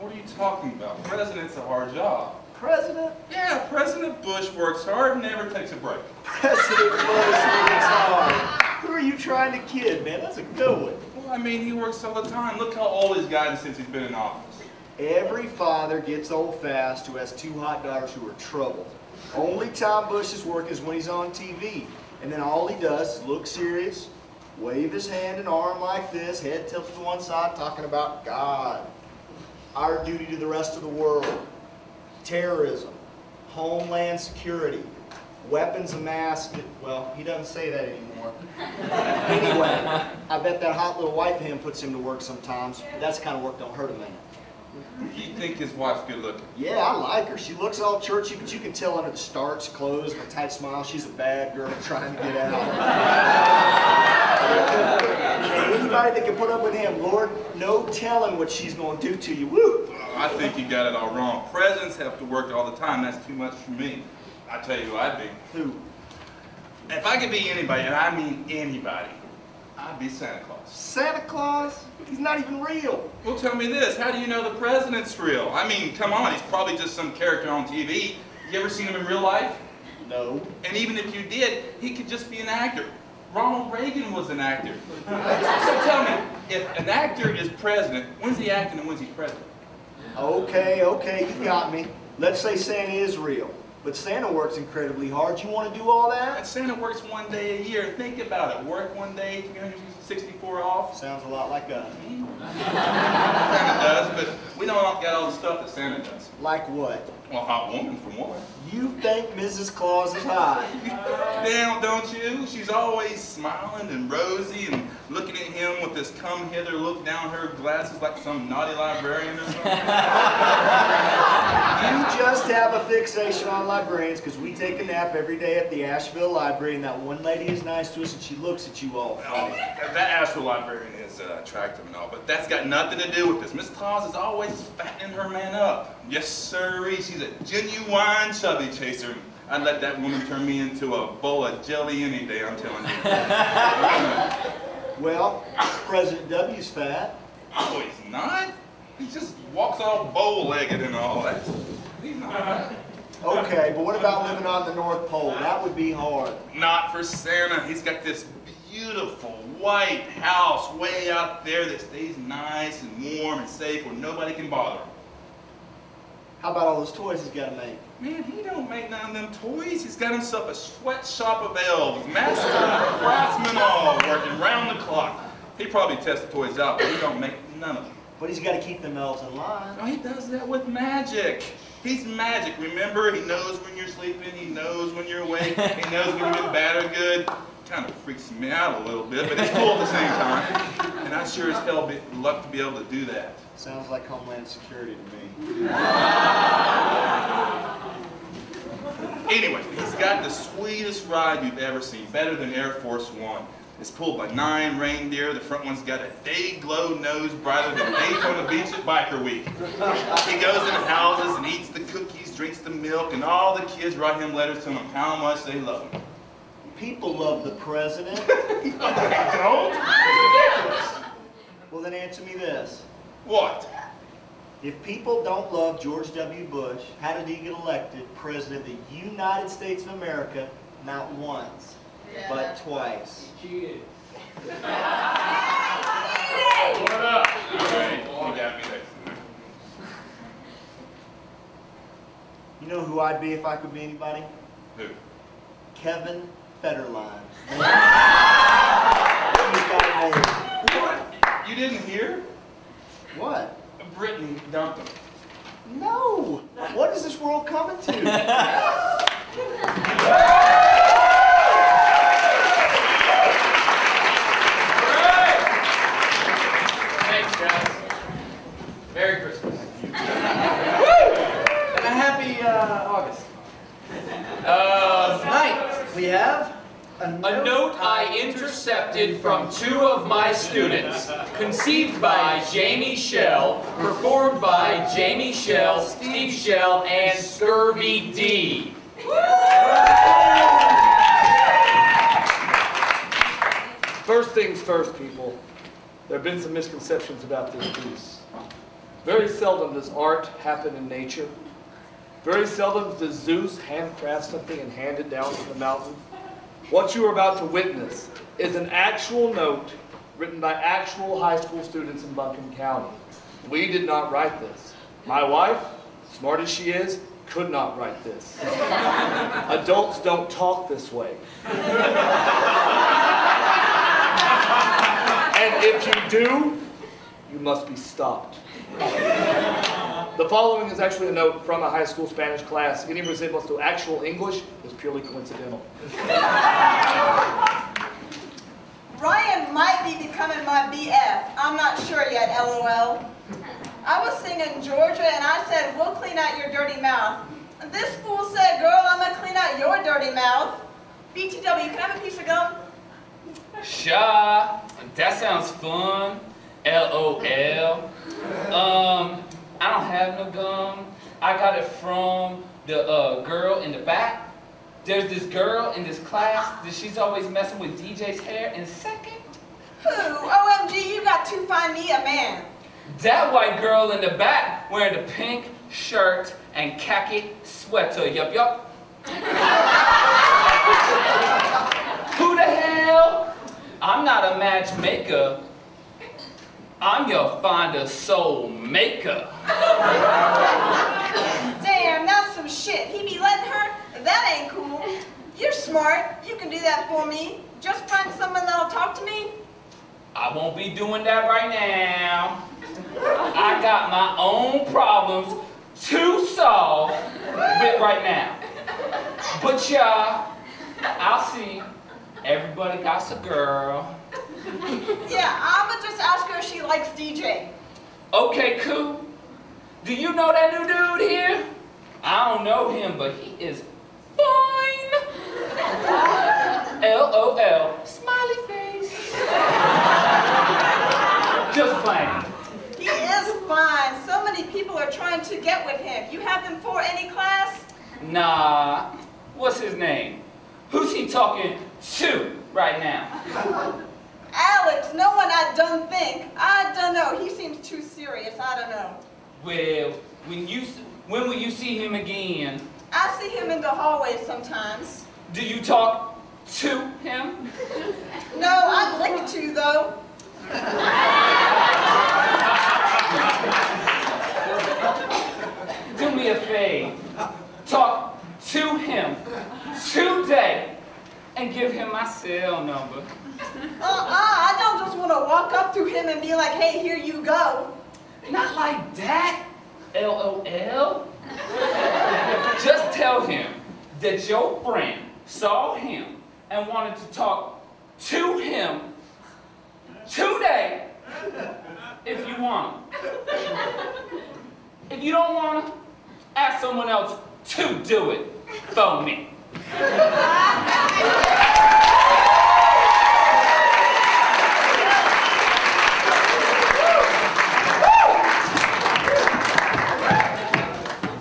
What are you talking about? President's a hard job. President? Yeah, President Bush works hard and never takes a break. President Bush works hard. Who are you trying to kid, man? That's a good one. I mean, he works all the time. Look how old he's gotten since he's been in office. Every father gets old fast who has 2 hot daughters who are trouble. Only time Bush is working is when he's on TV. And then all he does is look serious, wave his hand and arm like this, head tilted to one side, talking about God, our duty to the rest of the world, terrorism, homeland security, weapons of mass. Well, he doesn't say that anymore. Anyway, I bet that hot little wife of him puts him to work sometimes. But that's the kind of work don't hurt a man. You think his wife's good looking? Yeah, I like her. She looks all churchy, but you can tell under the starched clothes and a tight smile she's a bad girl trying to get out. And anybody that can put up with him, Lord, no telling what she's going to do to you. Woo! I think you got it all wrong. Presidents have to work all the time. That's too much for me. I tell you who I'd be. Who? If I could be anybody, and I mean anybody, I'd be Santa Claus. Santa Claus? He's not even real. Well, tell me this. How do you know the president's real? I mean, come on. He's probably just some character on TV. You ever seen him in real life? No. And even if you did, he could just be an actor. Ronald Reagan was an actor. So tell me, if an actor is president, when's he acting and when's he president? Okay, you got me. Let's say Santa is real. But Santa works incredibly hard. You want to do all that? And Santa works one day a year. Think about it. Work one day, 364 off. Sounds a lot like us. Santa does, but we don't get all the stuff that Santa does. Like what? Well, hot woman, for one. You think Mrs. Claus is hot? Damn, don't you? She's always smiling and rosy and looking at him with this come-hither look down her glasses like some naughty librarian or something. You just have a fixation on librarians because we take a nap every day at the Asheville Library and that one lady is nice to us and she looks at you all funny. That Asheville librarian is attractive and all, but that's got nothing to do with this. Miss Claus is always fattening her man up. Yes, sirree. She's a genuine chubby chaser. I'd let that woman turn me into a bowl of jelly any day, I'm telling you. Well, President W's fat. Oh, he's not? He just walks all bow-legged and all that. He's not. Okay, but what about living on the North Pole? That would be hard. Not for Santa. He's got this beautiful white house way out there that stays nice and warm and safe where nobody can bother him. How about all those toys he's got to make? Man, he don't make none of them toys. He's got himself a sweatshop of elves, master craftsmen all, working round the clock. He probably tests the toys out, but he don't make none of them. But he's got to keep them elves in line. No, he does that with magic. He's magic, remember? He knows when you're sleeping. He knows when you're awake. He knows when you're getting bad or good. Kind of freaks me out a little bit, but it's cool at the same time. And I sure as hell love to be able to do that. Sounds like Homeland Security to me. Anyway, he's got the sweetest ride you've ever seen, better than Air Force One. It's pulled by 9 reindeer. The front one's got a day-glow nose brighter than Daytona Beach at Biker Week. He goes in houses and eats the cookies, drinks the milk, and all the kids write him letters telling him how much they love him. People love the president. They don't? Well, then answer me this. What? If people don't love George W. Bush, how did he get elected President of the United States of America not once, but twice? Cheated. What up? All right, you got me there. You know who I'd be if I could be anybody? Who? Kevin Federline. What? You didn't hear? What? Brittany dumped him. No! What is this world coming to? Thanks, guys. Merry Christmas. And a happy August. Tonight we have a note I intercepted from 2 of my students, conceived by Jamie Shell, performed by Jamie Shell, Steve Shell, and Scurvy D. First things first, people. There have been some misconceptions about this piece. Very seldom does art happen in nature. Very seldom does Zeus handcraft something and hand it down from the mountain. What you are about to witness is an actual note written by actual high school students in Buncombe County. We did not write this. My wife, smart as she is, could not write this. Adults don't talk this way. And if you do, you must be stopped. The following is actually a note from a high school Spanish class. Any resemblance to actual English is purely coincidental. Ryan might be becoming my BF. I'm not sure yet, LOL. I was singing Georgia and I said, we'll clean out your dirty mouth. This fool said, girl, I'm gonna clean out your dirty mouth. BTW, can I have a piece of gum? Sure, that sounds fun. LOL. I don't have no gum. I got it from the girl in the back. There's this girl in this class that she's always messing with DJ's hair in second. Who? OMG, you got to find me a man. That white girl in the back wearing the pink shirt and khaki sweater. Yup, yup. Who the hell? I'm not a matchmaker. I'm your finder soul maker. Damn, that's some shit. He be letting her? That ain't cool. You're smart. You can do that for me. Just find someone that'll talk to me. I won't be doing that right now. I got my own problems to solve with right now. But y'all, I'll see. Everybody got a girl. Yeah, I'ma just ask her if she likes DJ. Okay, cool. Do you know that new dude here? I don't know him, but he is fine. LOL. Smiley face. Just playing. He is fine. So many people are trying to get with him. You have him for any class? Nah. What's his name? Who's he talking to right now? Alex, no one I don't think. I don't know. He seems too serious. I don't know. Well, when will you see him again? I see him in the hallways sometimes. Do you talk to him? No, I'd like to, though. Do me a favor. Talk to him today and give him my cell number. I don't just want to walk up to him and be like, hey, here you go. Not like that, LOL. Just tell him that your friend saw him and wanted to talk to him today if you want. If you don't want to, ask someone else to do it for me.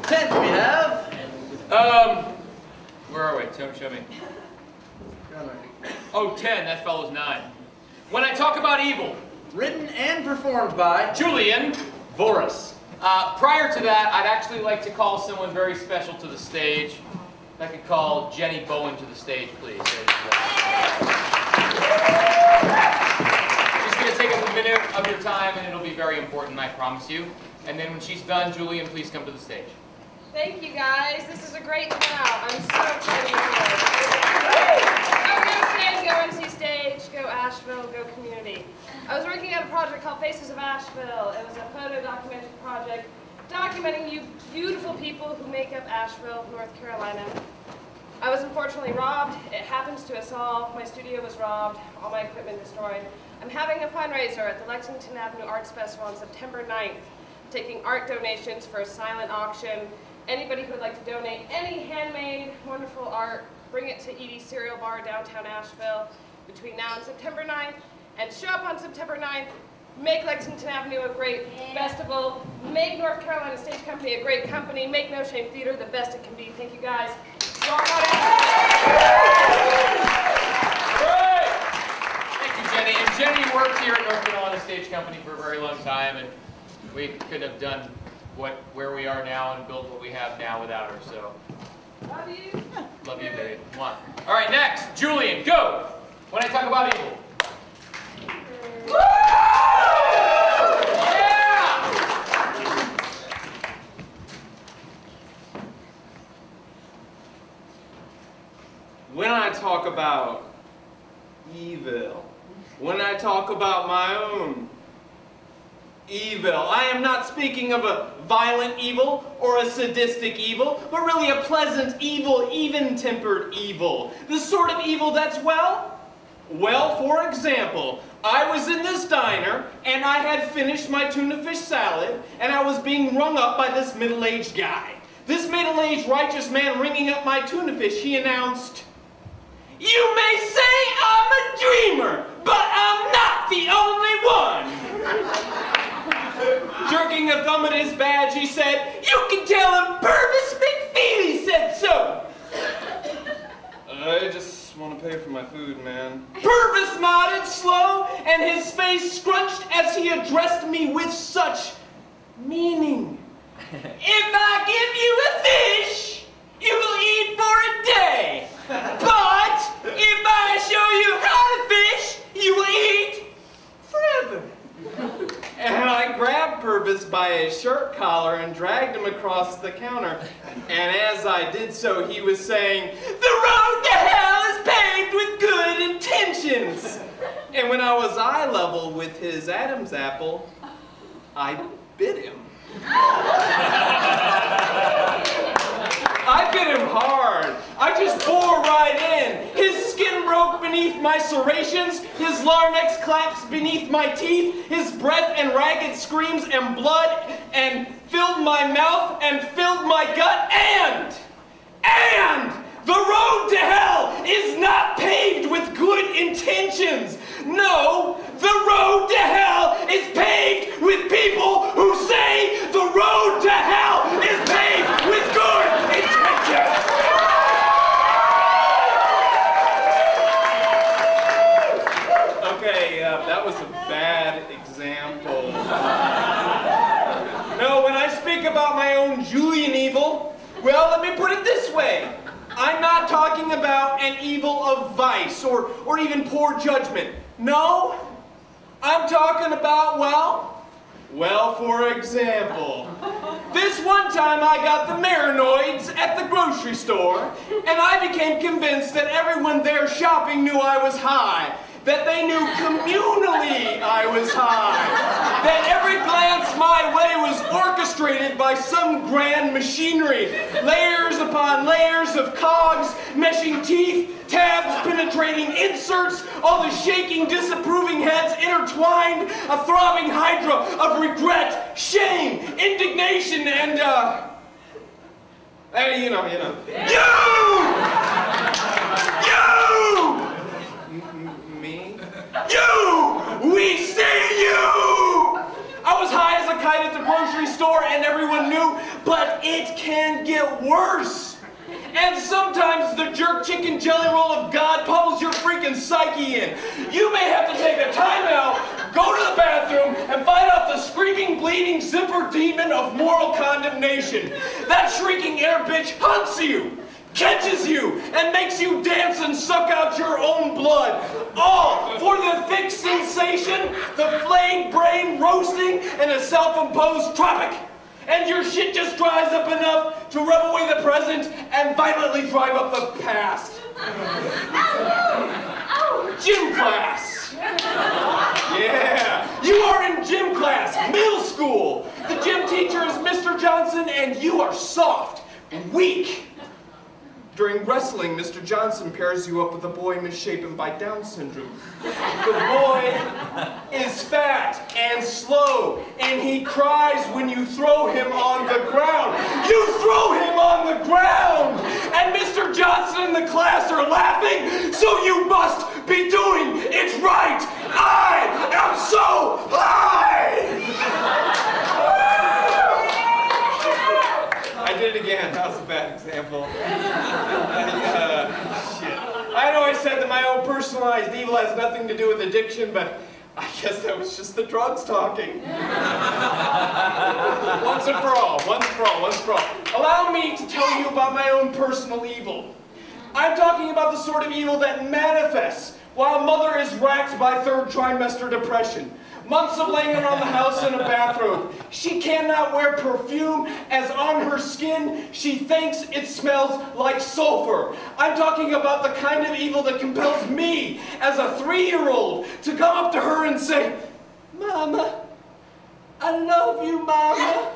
10 we have. Where are we? Show me. Oh, 10. That fellow's 9. When I talk about evil. Written and performed by Julian Voris. Prior to that, I'd actually like to call someone very special to the stage. If I could call Jenny Bowen to the stage, please. She's going to take up a minute of your time, and it'll be very important, I promise you. And then when she's done, Julian, please come to the stage. Thank you, guys. This is a great turnout. I'm so excited to Go Stand, go NC Stage, go Asheville, go community. I was working on a project called Faces of Asheville. It was a photo documentary project documenting you beautiful people who make up Asheville, North Carolina. I was unfortunately robbed. It happens to us all. My studio was robbed, all my equipment destroyed. I'm having a fundraiser at the Lexington Avenue Arts Festival on September 9th, taking art donations for a silent auction. Anybody who would like to donate any handmade, wonderful art, bring it to Edie's Cereal Bar downtown Asheville between now and September 9th. And show up on September 9th. Make Lexington Avenue a great festival. Make North Carolina Stage Company a great company. Make No Shame Theater the best it can be. Thank you, guys. Great! Thank you, Jenny. And Jenny worked here at North Carolina Stage Company for a very long time, and we couldn't have done where we are now and built what we have now without her. So, love you. Love you, babe. All right, next, Julian, go. When I talk about evil. Woo! when I talk about evil, when I talk about my own evil, I am not speaking of a violent evil or a sadistic evil, but really a pleasant evil, even-tempered evil. The sort of evil that's, well, for example, I was in this diner, and I had finished my tuna fish salad, and I was being rung up by this middle-aged guy. This middle-aged righteous man ringing up my tuna fish, he announced, "You may say I'm a dreamer, but I'm not the only one." Jerking a thumb at his badge, he said, "You can tell him Purvis McFeely said so." I just want to pay for my food, man. Purvis nodded slow, and his face scrunched as he addressed me with such meaning. "If I give you a fish, you will eat for a day. But if I show you how to fish, you will eat forever." And I grabbed Purvis by his shirt collar and dragged him across the counter. And as I did so, he was saying, "The road to hell is paved with good intentions." And when I was eye level with his Adam's apple, I bit him. I bit him hard. I just bore right in. His skin broke beneath my serrations, his larynx collapsed beneath my teeth, his breath and ragged screams and blood and filled my mouth and filled my gut, and the road to hell is not paved with good intentions. No, the road to hell is paved with people who say the road to hell is paved with good intentions. Okay, that was a bad example. No, when I speak about my own Julian evil, well, let me put it this way. I'm not talking about an evil of vice or even poor judgment. No, I'm talking about, well, for example, this one time I got the Marinoids at the grocery store, and I became convinced that everyone there shopping knew I was high, that they knew communally I was high, that every glance my way was orchestrated by some grand machinery, layers upon layers of cogs, meshing teeth, tabs penetrating inserts, all the shaking, disapproving heads intertwined, a throbbing hydra of regret, shame, indignation, and, you know. You! We see you! I was high as a kite at the grocery store and everyone knew, but it can get worse. And sometimes the jerk chicken jelly roll of God pummels your freaking psyche in. You may have to take a timeout, go to the bathroom, and fight off the screaming, bleeding zipper demon of moral condemnation. That shrieking inner bitch hunts you, catches you, and makes you dance and suck out your own blood. All for the thick sensation, the flayed brain roasting in a self-imposed tropic. And your shit just dries up enough to rub away the present and violently drive up the past. Gym class. Yeah, you are in gym class, middle school. The gym teacher is Mr. Johnson and you are soft, weak. During wrestling, Mr. Johnson pairs you up with a boy misshapen by Down syndrome. The boy is fat and slow, and he cries when you throw him on the ground. You throw him on the ground! And Mr. Johnson and the class are laughing, so you must be doing it right! I am so high! I did it again. That was a bad example. Shit. I know I said that my own personalized evil has nothing to do with addiction, but I guess that was just the drugs talking. Once and for all. Allow me to tell you about my own personal evil. I'm talking about the sort of evil that manifests while mother is racked by third trimester depression. months of laying around the house in a bathrobe. She cannot wear perfume, as on her skin she thinks it smells like sulfur. I'm talking about the kind of evil that compels me, as a 3-year-old, to come up to her and say, "Mama, I love you, Mama.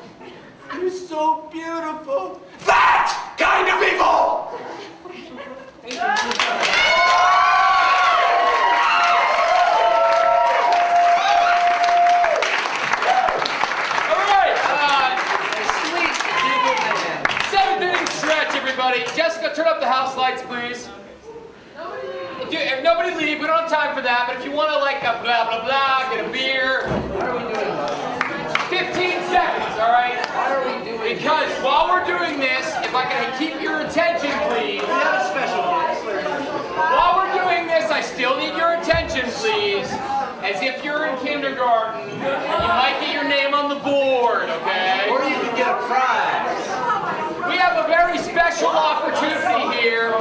You're so beautiful." That kind of evil! Jessica, turn up the house lights, please. If nobody leave, we don't have time for that, but if you want to like a blah, blah, blah, get a beer. What are we doing? 15 seconds, all right? What are we doing? Because while we're doing this, if I can keep your attention, please. We have a special guest. While we're doing this, I still need your attention, please. As if you're in kindergarten, you might get your name on the board, okay? Or you can get a prize. We have a very special opportunity here. All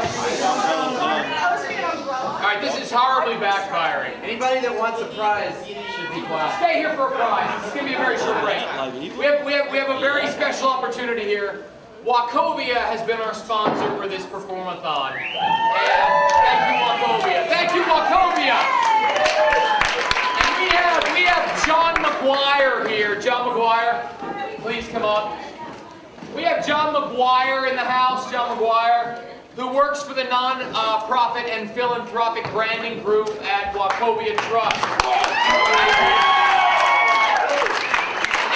right, this is horribly backfiring. Anybody that wants a prize should be quiet. Stay here for a prize. It's going to be a very short break. We have a very special opportunity here. Wachovia has been our sponsor for this performathon. And thank you, Wachovia. Thank you, Wachovia. And we have John McGuire here. John McGuire, please come up. We have John McGuire in the house, John McGuire, who works for the non-profit and philanthropic branding group at Wachovia Trust.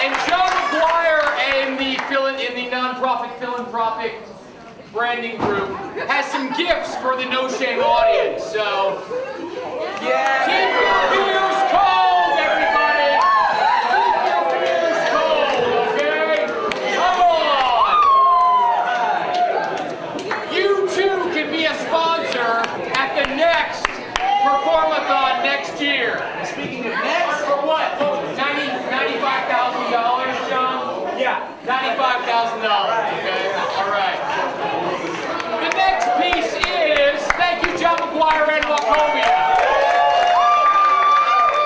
And John McGuire in the non-profit philanthropic branding group has some gifts for the No Shame audience. So, yeah. Keep your beers cold, everybody! Keep your beers cold, okay? Come on! You too can be a sponsor at the next performathon next year. Speaking of next, for what? $95,000, John? Yeah. $95,000, okay? All right. The next piece is, thank you, John McGuire and Wachovia.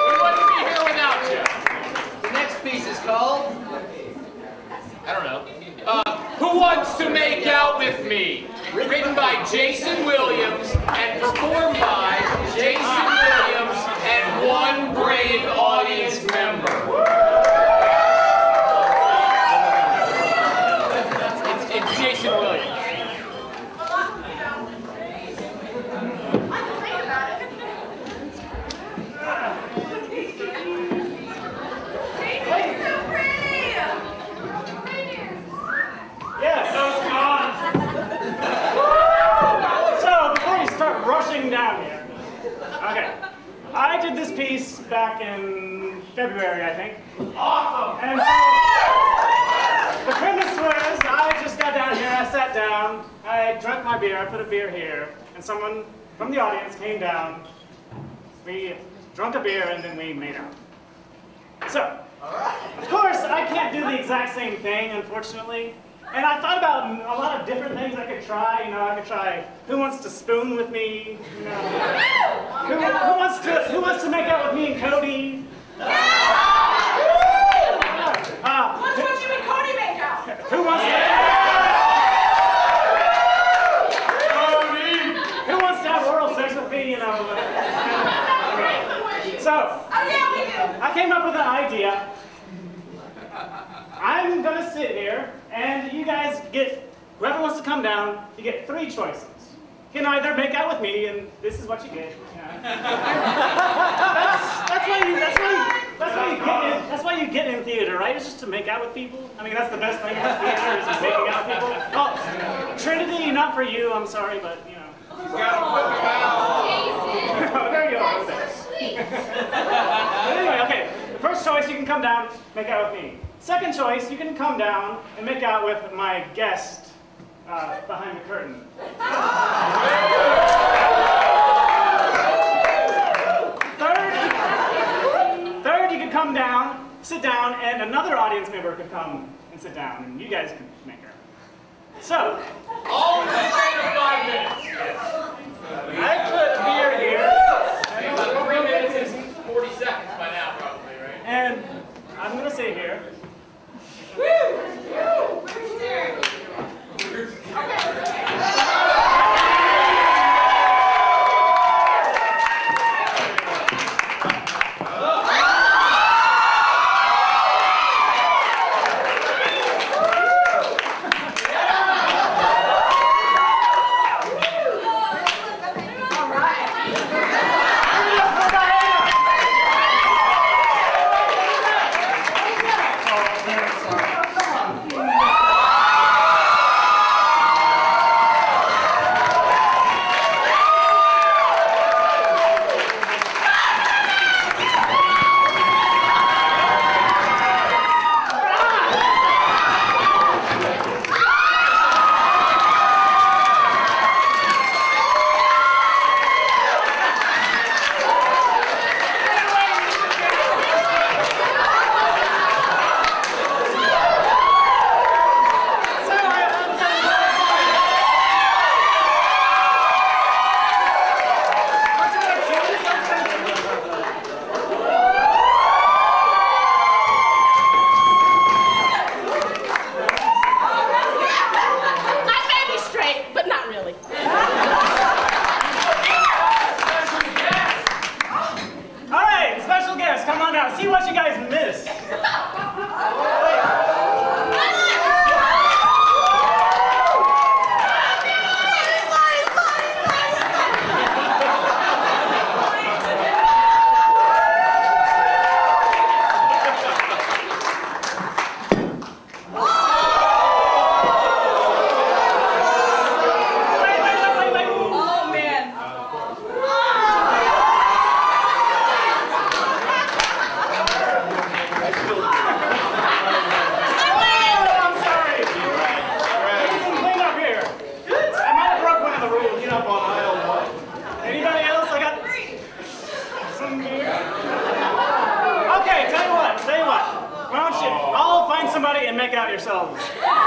We wouldn't be here without you. The next piece is called, I don't know, Who Wants to Make Out With Me? Written by Jason Williams and performed by Jason Williams and one brave audience member. It's Jason Williams. Yes, those gone. So, before you start rushing down here, okay, I did this piece back in February, I think. Awesome! And so, the premise was, I just got down here, I sat down, I drank my beer, I put a beer here, and someone from the audience came down, we drank a beer, and then we made out. So, of course, I can't do the exact same thing, unfortunately. And I thought about a lot of different things I could try. You know, I could try Who Wants to Spoon with Me? You know, who wants to make out with me and Cody? Let's watch you and Cody make out. Who wants to? Cody. Who wants to have oral sex with me? You know. So. Oh yeah, we do. I came up with an idea. I'm gonna sit here, and you guys get, whoever wants to come down, you get 3 choices. You can either make out with me, and this is what you get. That's why you get in theater, right? It's just to make out with people. I mean, that's the best thing about theater is just making out with people. Oh, Trinity, not for you. I'm sorry, but you know. There you go. But anyway, okay. The first choice, you can come down, make out with me. Second choice, you can come down and make out with my guest behind the curtain. Third, you can come down, sit down, and another audience member could come and sit down, and you guys can make her. So, all in the span of 5 minutes. I put a beer here. 3 minutes and 40 seconds by now, probably, right? really. All right, special guest, come on out. See what you guys missed. Somebody and make out yourselves. All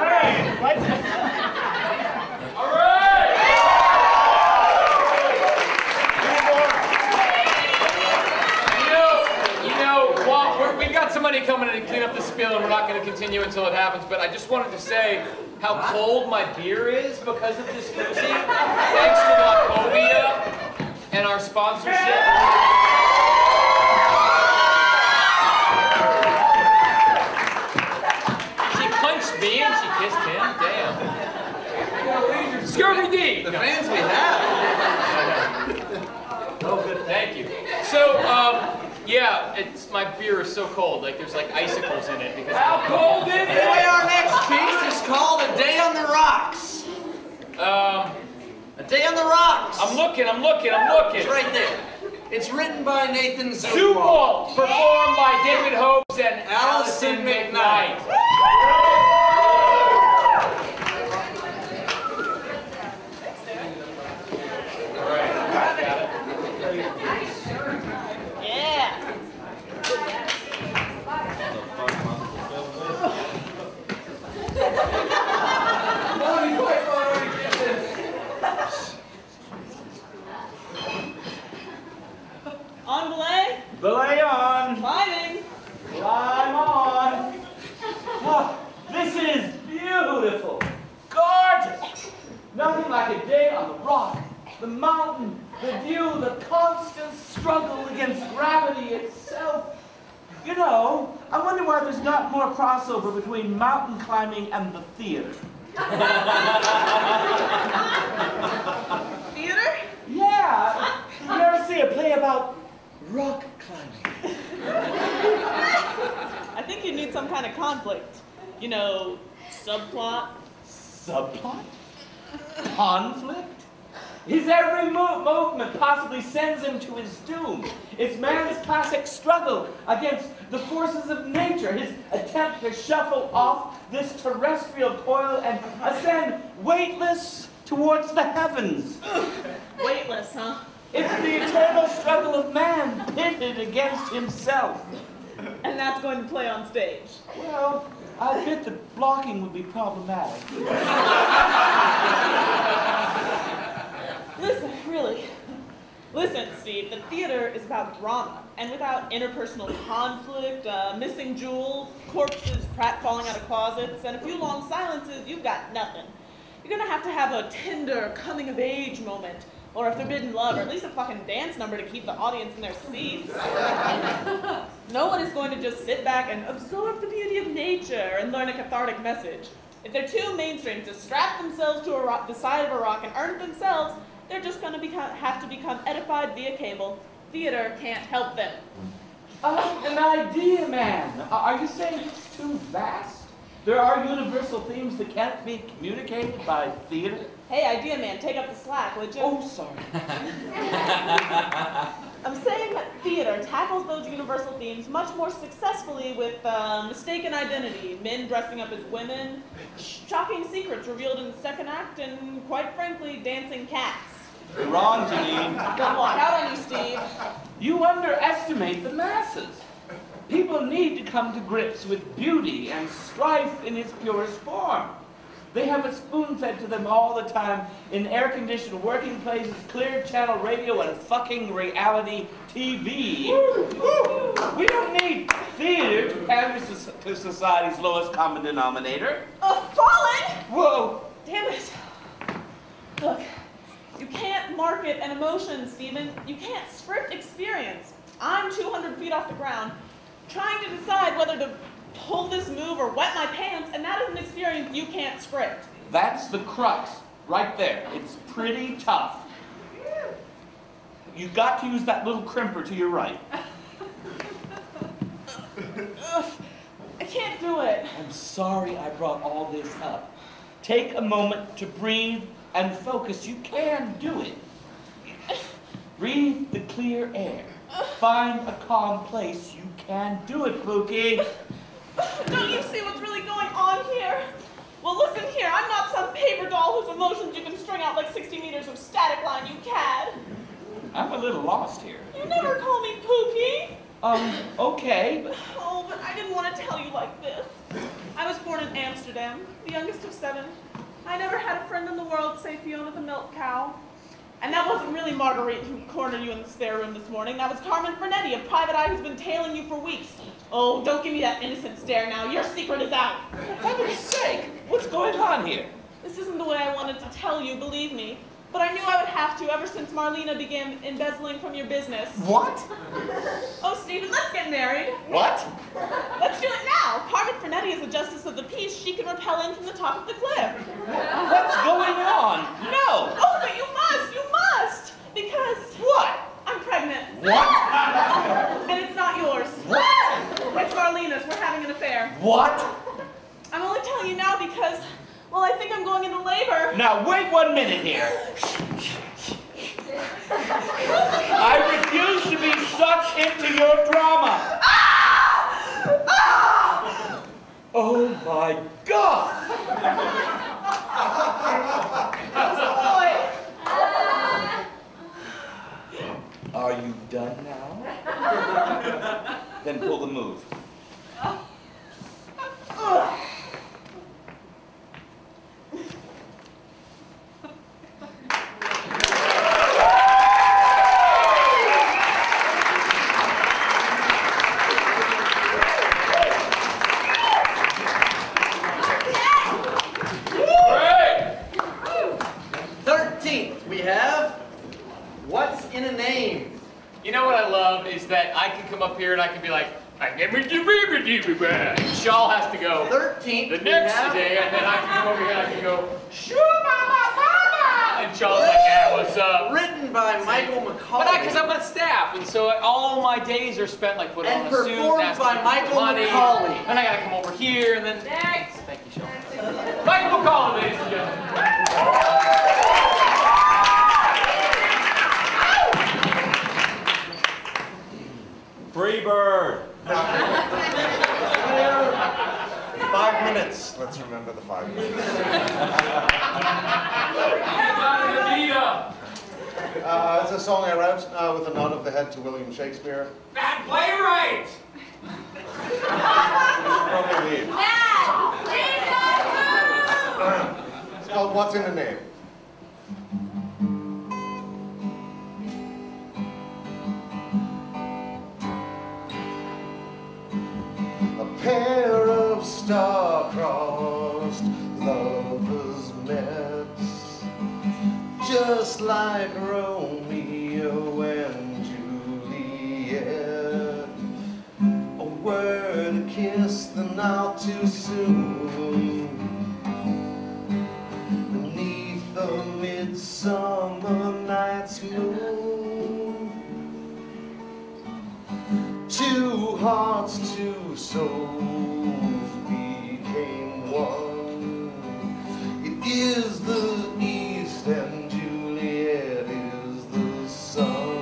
right, let's. All right. We've got somebody coming in and clean up the spill, and we're not going to continue until it happens. But I just wanted to say how cold my beer is because of this koozie. Thanks to Wachovia and our sponsorship. She punched me and she kissed him. Damn. Scurvy D. The fans we have. Oh, good. Thank you. So, yeah, my beer is so cold. Like there's like icicles in it because. How cold is it? Anyway, our next piece is called "A Day on the Rocks." A Day on the Rocks. I'm looking. It's right there. It's written by Nathan Zubwalt, performed by David Hobbs and Allison McKnight. On belay? Belay on. Climbing. Climb on. Oh, this is beautiful. Gorgeous. Nothing like a day on the rock, the mountain, the view, the constant struggle against gravity itself. You know, I wonder why there's not more crossover between mountain climbing and the theater. Theater? Yeah. You ever see a play about rock climbing? I think you need some kind of conflict. You know, subplot. Subplot? Conflict? His every movement possibly sends him to his doom. It's man's classic struggle against the forces of nature, his attempt to shuffle off this terrestrial coil and ascend weightless towards the heavens. Weightless, huh? It's the eternal struggle of man pitted against himself. And that's going to play on stage. Well, I admit that blocking would be problematic. Listen, really. Listen, Steve, the theater is about drama. And without interpersonal conflict, missing jewels, corpses falling out of closets, and a few long silences, you've got nothing. You're gonna have a tender coming-of-age moment, or a forbidden love, or at least a fucking dance number to keep the audience in their seats. No one is going to just sit back and absorb the beauty of nature and learn a cathartic message. If they're too mainstream to strap themselves to the side of a rock and earn it themselves, they're just going to have to become edified via cable. Theater can't help them. An idea, man. Are you saying it's too vast? There are universal themes that can't be communicated by theater? Hey, idea man, take up the slack, would you? Oh, sorry. I'm saying that theater tackles those universal themes much more successfully with mistaken identity, men dressing up as women, shocking secrets revealed in the second act, and quite frankly, dancing cats. You're wrong, Janine. Don't walk out on you, Steve. You underestimate the masses. People need to come to grips with beauty and strife in its purest form. They have it spoon-fed to them all the time in air-conditioned working places, clear channel radio, and fucking reality TV. We don't need theater to pander to society's lowest common denominator. Fallen? Whoa. Damn it. Look, you can't market an emotion, Stephen. You can't script experience. I'm 200 feet off the ground, trying to decide whether to pull this move or wet my pants, and that is an experience you can't script. That's the crux, right there. It's pretty tough. You've got to use that little crimper to your right. I can't do it. I'm sorry I brought all this up. Take a moment to breathe and focus. You can do it. Breathe the clear air. Find a calm place. You can do it, Pookie. Don't you see what's really going on here? Well, listen here. I'm not some paper doll whose emotions you can string out like 60 meters of static line, you cad. I'm a little lost here. You never call me Pookie. Okay. Oh, but I didn't want to tell you like this. I was born in Amsterdam, the youngest of 7. I never had a friend in the world save Fiona the milk cow. And that wasn't really Marguerite who cornered you in the spare room this morning. That was Carmen Fernetti, a private eye who's been tailing you for weeks. Oh, don't give me that innocent stare now. Your secret is out. For heaven's sake, what's going on here? This isn't the way I wanted to tell you, believe me. But I knew I would have to ever since Marlena began embezzling from your business. What? Oh, Stephen, let's get married. What? Let's do it now. Carmen Fernetti is the justice of the peace. She can rappel in from the top of the cliff. What's going on? No. Oh, but you must. Because... What? I'm pregnant. What? And it's not yours. What? It's Marlena's. We're having an affair. What? I'm only telling you now because, well, I think I'm going into labor. Now, wait 1 minute here. I refuse to be sucked into your drama. Oh, my God. Are you done now? Then pull the move. You know what I love is that I can come up here and I can be like, and Shaw has to go 13th the next day, and then I can come over here and I can go, and Shaw's like, yeah, what's up? Written by Michael McCauley. But because I'm on staff, and so all my days are spent like putting on a suit, performed asking by people Michael for money, McCauley. and I gotta come over here, and then next. Thank you, Shaw. Michael McCauley, ladies and gentlemen. Free bird. 5 minutes. Let's remember the 5 minutes. It's a song I wrote with a nod of the head to William Shakespeare. Bad playwright! Probably leave. It's called What's in the Name. A pair of star-crossed lovers met, just like Romeo and Juliet. A word, a kiss, then not too soon. Beneath the midsummer night's moon, two hearts, two souls became one. It is the east and Juliet is the sun.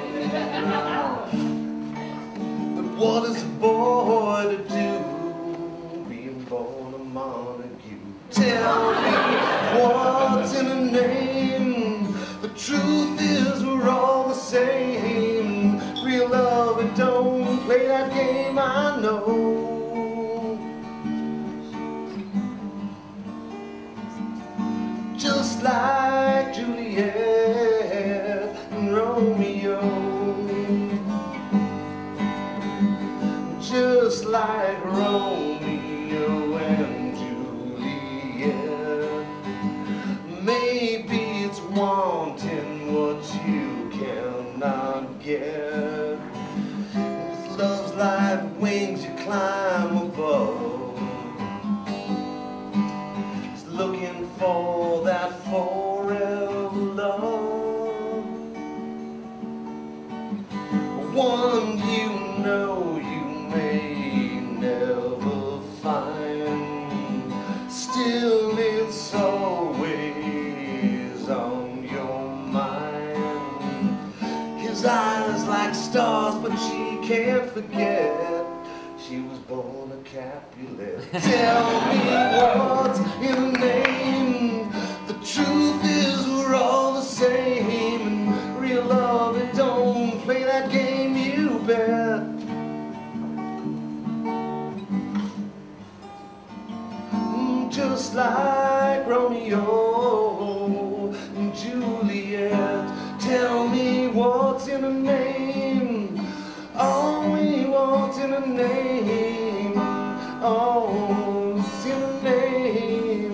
But what is a boy to do, being born a Montague? Tell me what's in a name. The truth is we're all the same. Real love, it don't play that game, I know. Just like Juliet and Romeo, just like Romeo and Juliet. Maybe it's wanting what you cannot get. With love's like wings you climb above, it's looking for that forever love, one you know you may never find. Still it's always on your mind. His eyes like stars, but she can't forget she was born a Capulet. Tell me what's in her name. The truth is we're all the same, and real love, it don't play that game, you bet. Just like Romeo and Juliet. Tell me what's in a name. All we want in a name. Oh, it's in a name.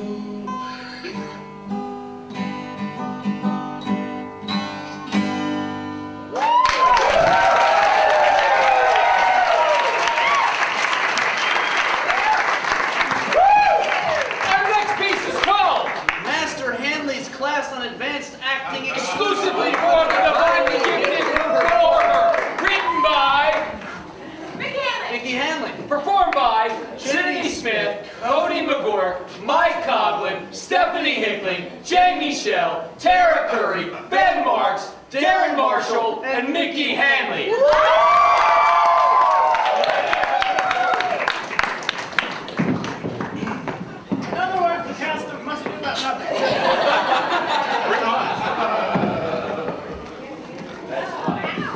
Class on advanced acting exclusively for the divinely gifted performer. Written by Mickey Hanley. Performed by Trinity Smith, Cody McGork, Mike Coughlin, Stephanie Hickling, Jay Michelle, Tara Curry, Ben Marks, Darren Marshall, and Mickey Hanley. In other words, the cast of Much Ado About Nothing.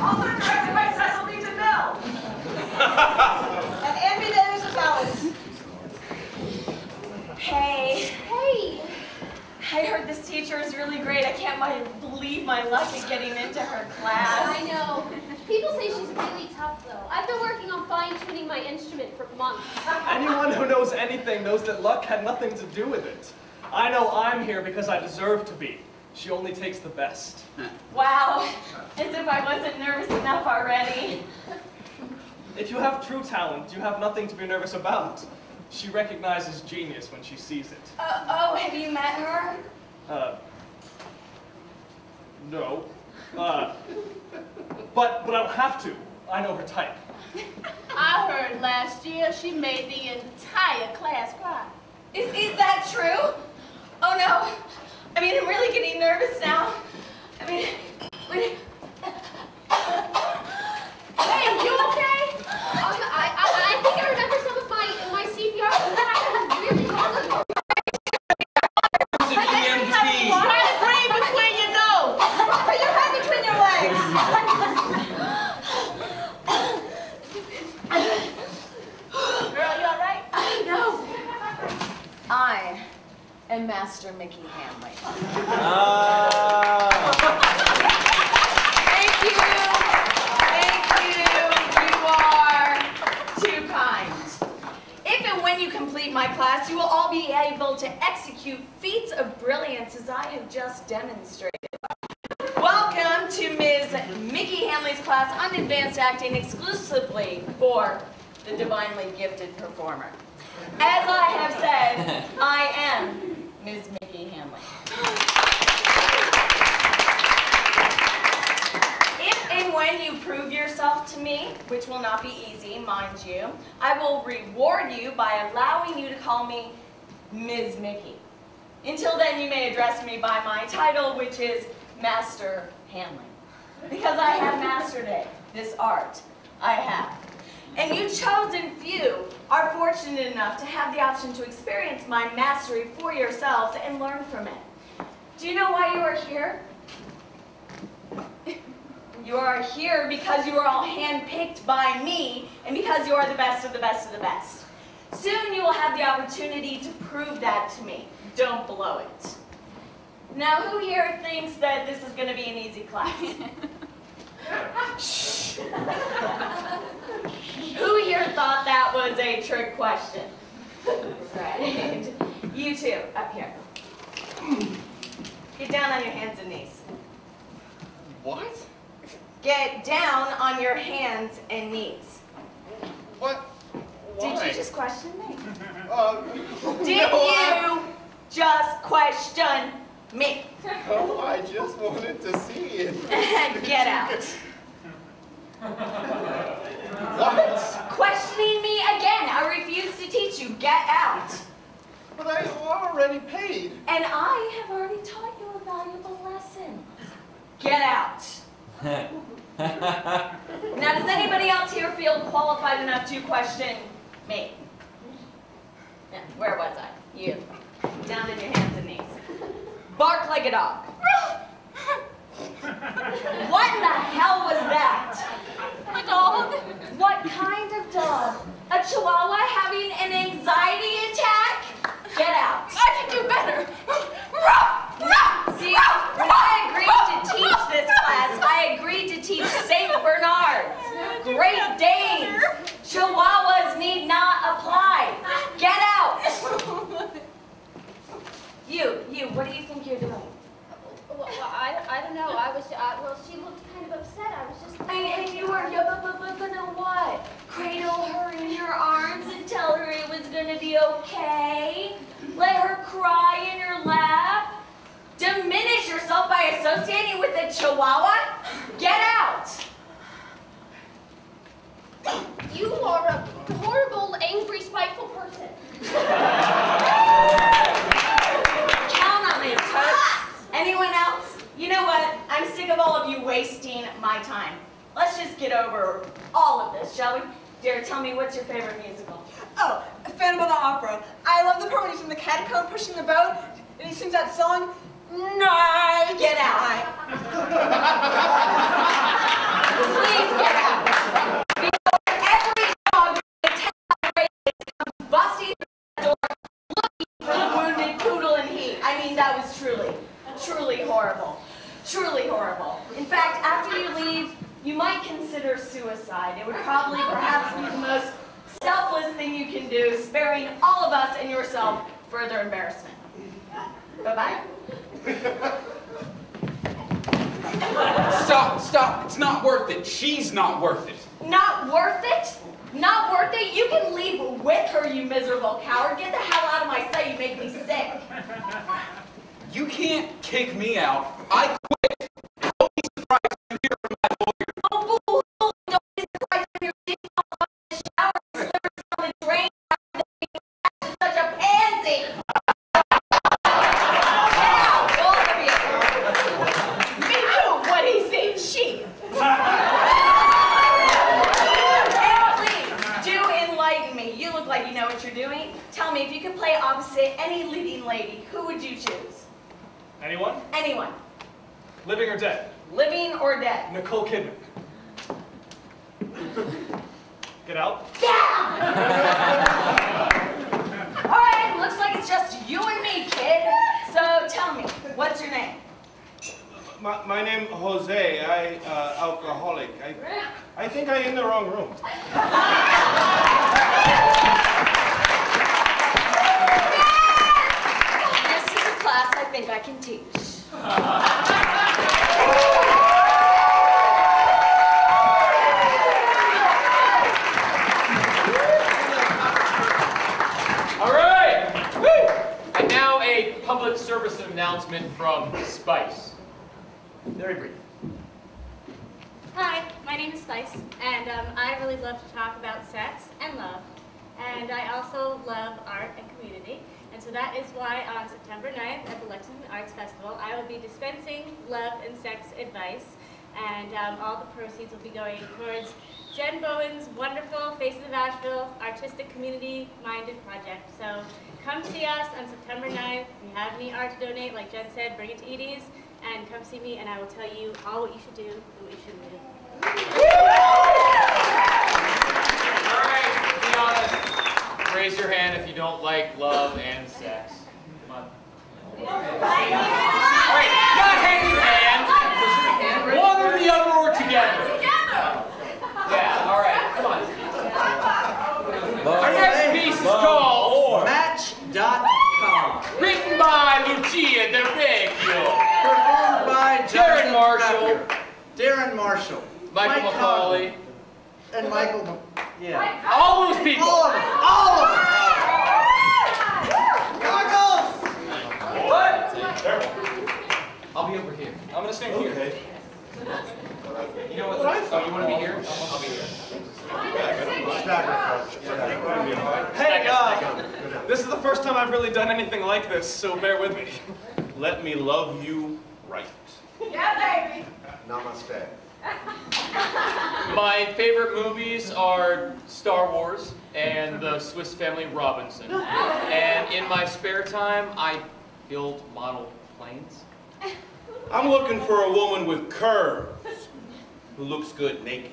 Also directed by Cecily DeMille. And Andy Davis is Alice. Hey. Hey. I heard this teacher is really great. I can't believe my luck at getting into her class. I know. People say she's really tough, though. I've been working on fine-tuning my instrument for months. Anyone who knows anything knows that luck had nothing to do with it. I know I'm here because I deserve to be. She only takes the best. Wow, as if I wasn't nervous enough already. If you have true talent, you have nothing to be nervous about. She recognizes genius when she sees it. Oh, have you met her? No. But I don't have to. I know her type. I heard last year she made the entire class cry. Is that true? Oh no. I mean, I'm really getting nervous now. I mean, wait. Hey, are you okay? I think I remember some of my CPR, but then I was really hard. Try to breathe between your nose. Put your head between your legs. Girl, you all right? No. I am Master Mickey Hanley. Thank you. Thank you. You are too kind. If and when you complete my class, you will all be able to execute feats of brilliance as I have just demonstrated. Welcome to Ms. Mickey Hanley's class on advanced acting exclusively for the divinely gifted performer. As I have said, I am Ms. Mickey Hanley. If and when you prove yourself to me, which will not be easy, mind you, I will reward you by allowing you to call me Ms. Mickey. Until then, you may address me by my title, which is Master Hanley. Because I have mastered it, this art, I have. And you chosen few are fortunate enough to have the option to experience my mastery for yourselves and learn from it. Do you know why you are here? You are here because you are all handpicked by me and because you are the best of the best of the best. Soon you will have the opportunity to prove that to me. Don't blow it. Now, who here thinks that this is going to be an easy class? Who here thought that was a trick question. Right. You two, up here. Get down on your hands and knees. What? Get down on your hands and knees. What? Why? Did you just question me? Did you just question me? Oh, I just wanted to see it. Get out. What? Questioning me again. I refuse to teach you. Get out. But I already paid. And I have already taught you a valuable lesson. Get out. Now, does anybody else here feel qualified enough to question me? Yeah, where was I? You. Down on your hands and knees. Bark like a dog. What in the hell was that? A dog? What kind of dog? A chihuahua having an anxiety attack? Get out. I can do better. See, when I agreed to teach this class, I agreed to teach St. Bernards, Great Danes. Chihuahuas need not apply. Get out. You, what do you think you're doing? Well, I don't know. I was, well, she looked kind of upset. I was just... And you were gonna what? Cradle her in your arms and tell her it was gonna be okay? Let her cry in your lap? Diminish yourself by associating with a chihuahua? Get out! You are a horrible, angry, spiteful person. Count on me, Toots. Anyone else? You know what? I'm sick of all of you wasting my time. Let's just get over all of this, shall we? Dare, tell me, what's your favorite musical? Oh, Phantom of the Opera. I love the part when he's in the catacomb pushing the boat, and he sings that song, Night. Get out. Please get out. Before every dog in town comes busting through the door looking for the wounded poodle in heat. I mean, that was truly horrible. Truly horrible. In fact, after you leave, you might consider suicide. It would probably perhaps be the most selfless thing you can do, sparing all of us and yourself further embarrassment. Bye-bye. Stop. It's not worth it. She's not worth it. Not worth it? Not worth it? You can leave with her, you miserable coward. Get the hell out of my sight. You make me sick. You can't kick me out. I quit. Don't be surprised to hear from my lawyer. Oh, boo-hoo. Don't be surprised if you're dick on the shower and slippers on the drain. You're such a pansy. Get out, both of you. Me too. What he said, she. And please, do enlighten me. You look like you know what you're doing. Tell me, if you could play opposite any leading lady, who would you choose? Anyone? Anyone. Living or dead? Living or dead? Nicole Kidman. Get out. All right, looks like it's just you and me, kid. So tell me, what's your name? My name Jose. I alcoholic. I think I'm in the wrong room. This is a class I think I can teach. All right. Woo! And now a public service announcement from Spice. Very brief. Hi, my name is Spice, and I really love to talk about sex and love. And I also love art and community. And so that is why on September 9th at the Lexington Arts Festival, I will be dispensing love and sex advice. And all the proceeds will be going towards Jen Bowen's wonderful Faces of Asheville artistic community-minded project. So come see us on September 9th. If you have any art to donate, like Jen said, bring it to Edie's. And come see me, and I will tell you all what you should do and what you shouldn't do. All right, be honest. Raise your hand if you don't like love and sex. Come on. Wait, not hand in hand. One or the other or together. Yeah, all right. Come on. Our next piece is called Match.com. Written by Lucia De Vecchio. Performed by Darren Marshall. Darren Marshall. Michael Mike McCauley. And Michael, yeah. All those people. All of them. All of them. Goggles! What? I'll be over here. I'm gonna stand here. You know what? Oh, you want to be here? I'll be here. Hey, this is the first time I've really done anything like this, so bear with me. Let me love you right. Yeah, baby. Namaste. My favorite movies are Star Wars and the Swiss Family Robinson. And in my spare time, I build model planes. I'm looking for a woman with curves who looks good naked.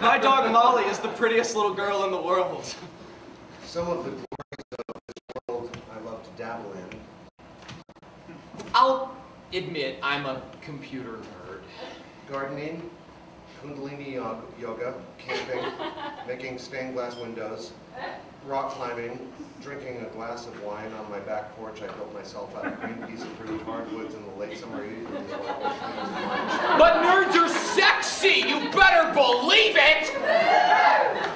My dog Molly is the prettiest little girl in the world. Some of the glories of this world I love to dabble in. I'll admit I'm a computer nerd. Gardening, Kundalini yoga, camping, making stained glass windows, rock climbing, drinking a glass of wine on my back porch I built myself out of green piece approved hardwoods in the late summer evenings. But nerds are sexy! You better believe it!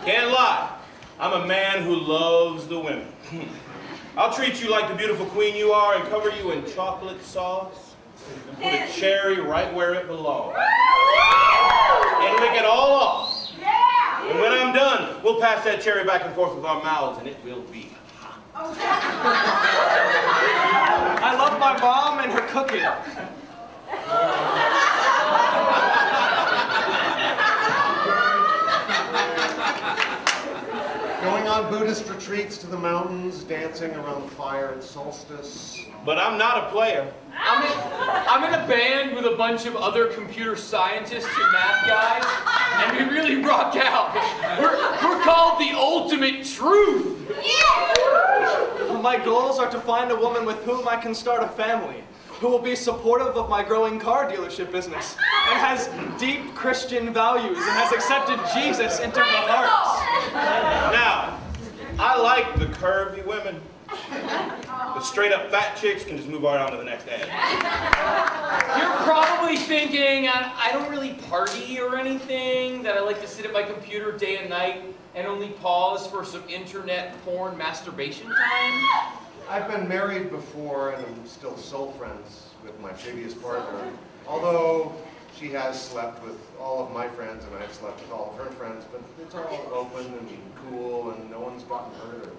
Can't lie. I'm a man who loves the women. I'll treat you like the beautiful queen you are and cover you in chocolate sauce and put a cherry right where it belongs. And lick it all off. And when I'm done, we'll pass that cherry back and forth with our mouths and it will be hot. I love my mom and her cooking. Going on Buddhist retreats to the mountains, dancing around the fire at solstice. But I'm not a player. I'm in a band with a bunch of other computer scientists and math guys, and we really rock out. We're called the Ultimate Truth. My goals are to find a woman with whom I can start a family, who will be supportive of my growing car dealership business, and has deep Christian values, and has accepted Jesus into her heart. Now, I like the curvy women. The straight up fat chicks can just move right on to the next ad. You're probably thinking, I don't really party or anything, that I like to sit at my computer day and night and only pause for some internet porn masturbation time. I've been married before and I'm still soul friends with my previous partner. Although she has slept with all of my friends and I've slept with all of her friends, but it's all open and cool and no one's gotten hurt.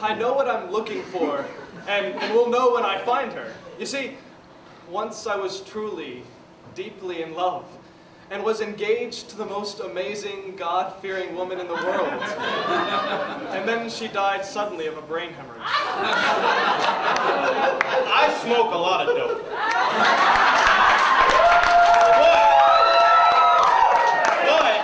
I know what I'm looking for, and will know when I find her. You see, once I was truly, deeply in love, and was engaged to the most amazing, God-fearing woman in the world. And then she died suddenly of a brain hemorrhage. I smoke a lot of dope. But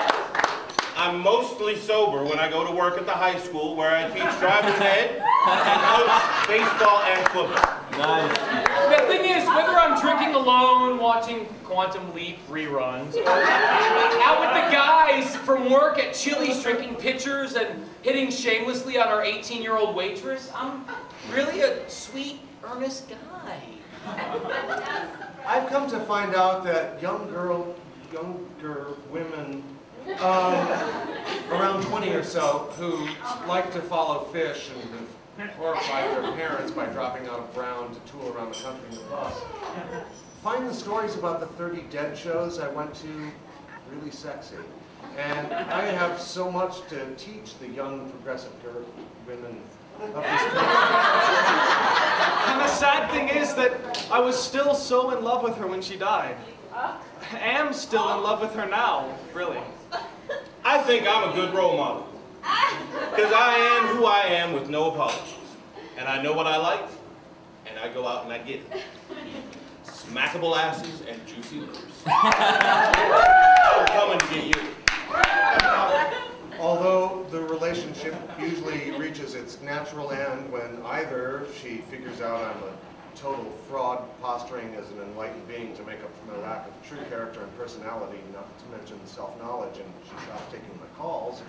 I'm mostly sober when I go to work at the high school where I teach driver's ed and coach baseball and football. Nice. The thing is, whether I'm drinking alone, watching Quantum Leap reruns, or out with the guys from work at Chili's drinking pitchers and hitting shamelessly on our 18-year-old waitress, I'm really a sweet, earnest guy. I've come to find out that younger women, around 20 or so, who like to follow fish and have horrified their parents by dropping out of Brown to tool around the country in the bus, find the stories about the 30 Dead shows I went to really sexy. And I have so much to teach the young progressive women of this country. And the sad thing is that I was still so in love with her when she died. I am still in love with her now, really. I think I'm a good role model. Because I am who I am with no apologies. And I know what I like, and I go out and I get it. Smackable asses and juicy lips. I'm coming to get you. Although the relationship usually reaches its natural end when either she figures out I'm a total fraud posturing as an enlightened being to make up for my lack of true character and personality, not to mention self-knowledge, and she stops taking my calls.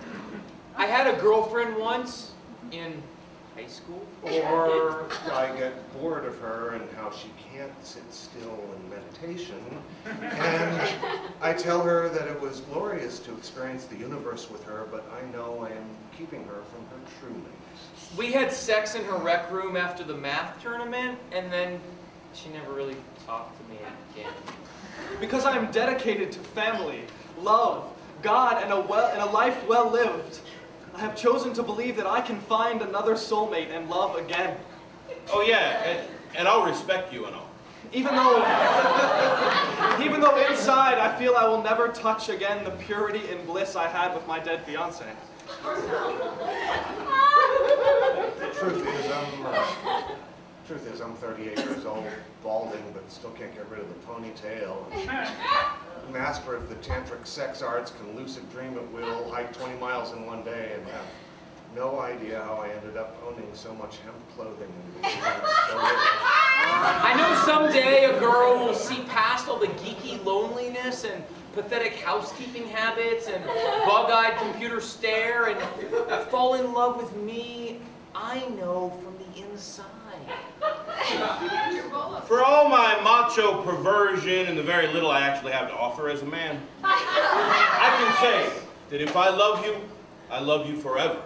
I had a girlfriend once in high school. Or I get bored of her and how she can't sit still in meditation. And I tell her that it was glorious to experience the universe with her, but I know I am keeping her from her true mate. We had sex in her rec room after the math tournament, and then she never really talked to me again. Because I am dedicated to family, love, God, and a life well lived. I have chosen to believe that I can find another soulmate and love again. Oh yeah, and I'll respect you and all. Even though inside I feel I will never touch again the purity and bliss I had with my dead fiancé. Truth is, I'm 38 years old, balding, but still can't get rid of the ponytail. Master of the tantric sex arts, can lucid dream at will, hike 20 miles in one day, and have no idea how I ended up owning so much hemp clothing and so I know someday a girl will see past all the geeky loneliness and pathetic housekeeping habits and bug-eyed computer stare and fall in love with me, I know from the inside. For all my macho perversion and the very little I actually have to offer as a man, I can say that if I love you forever,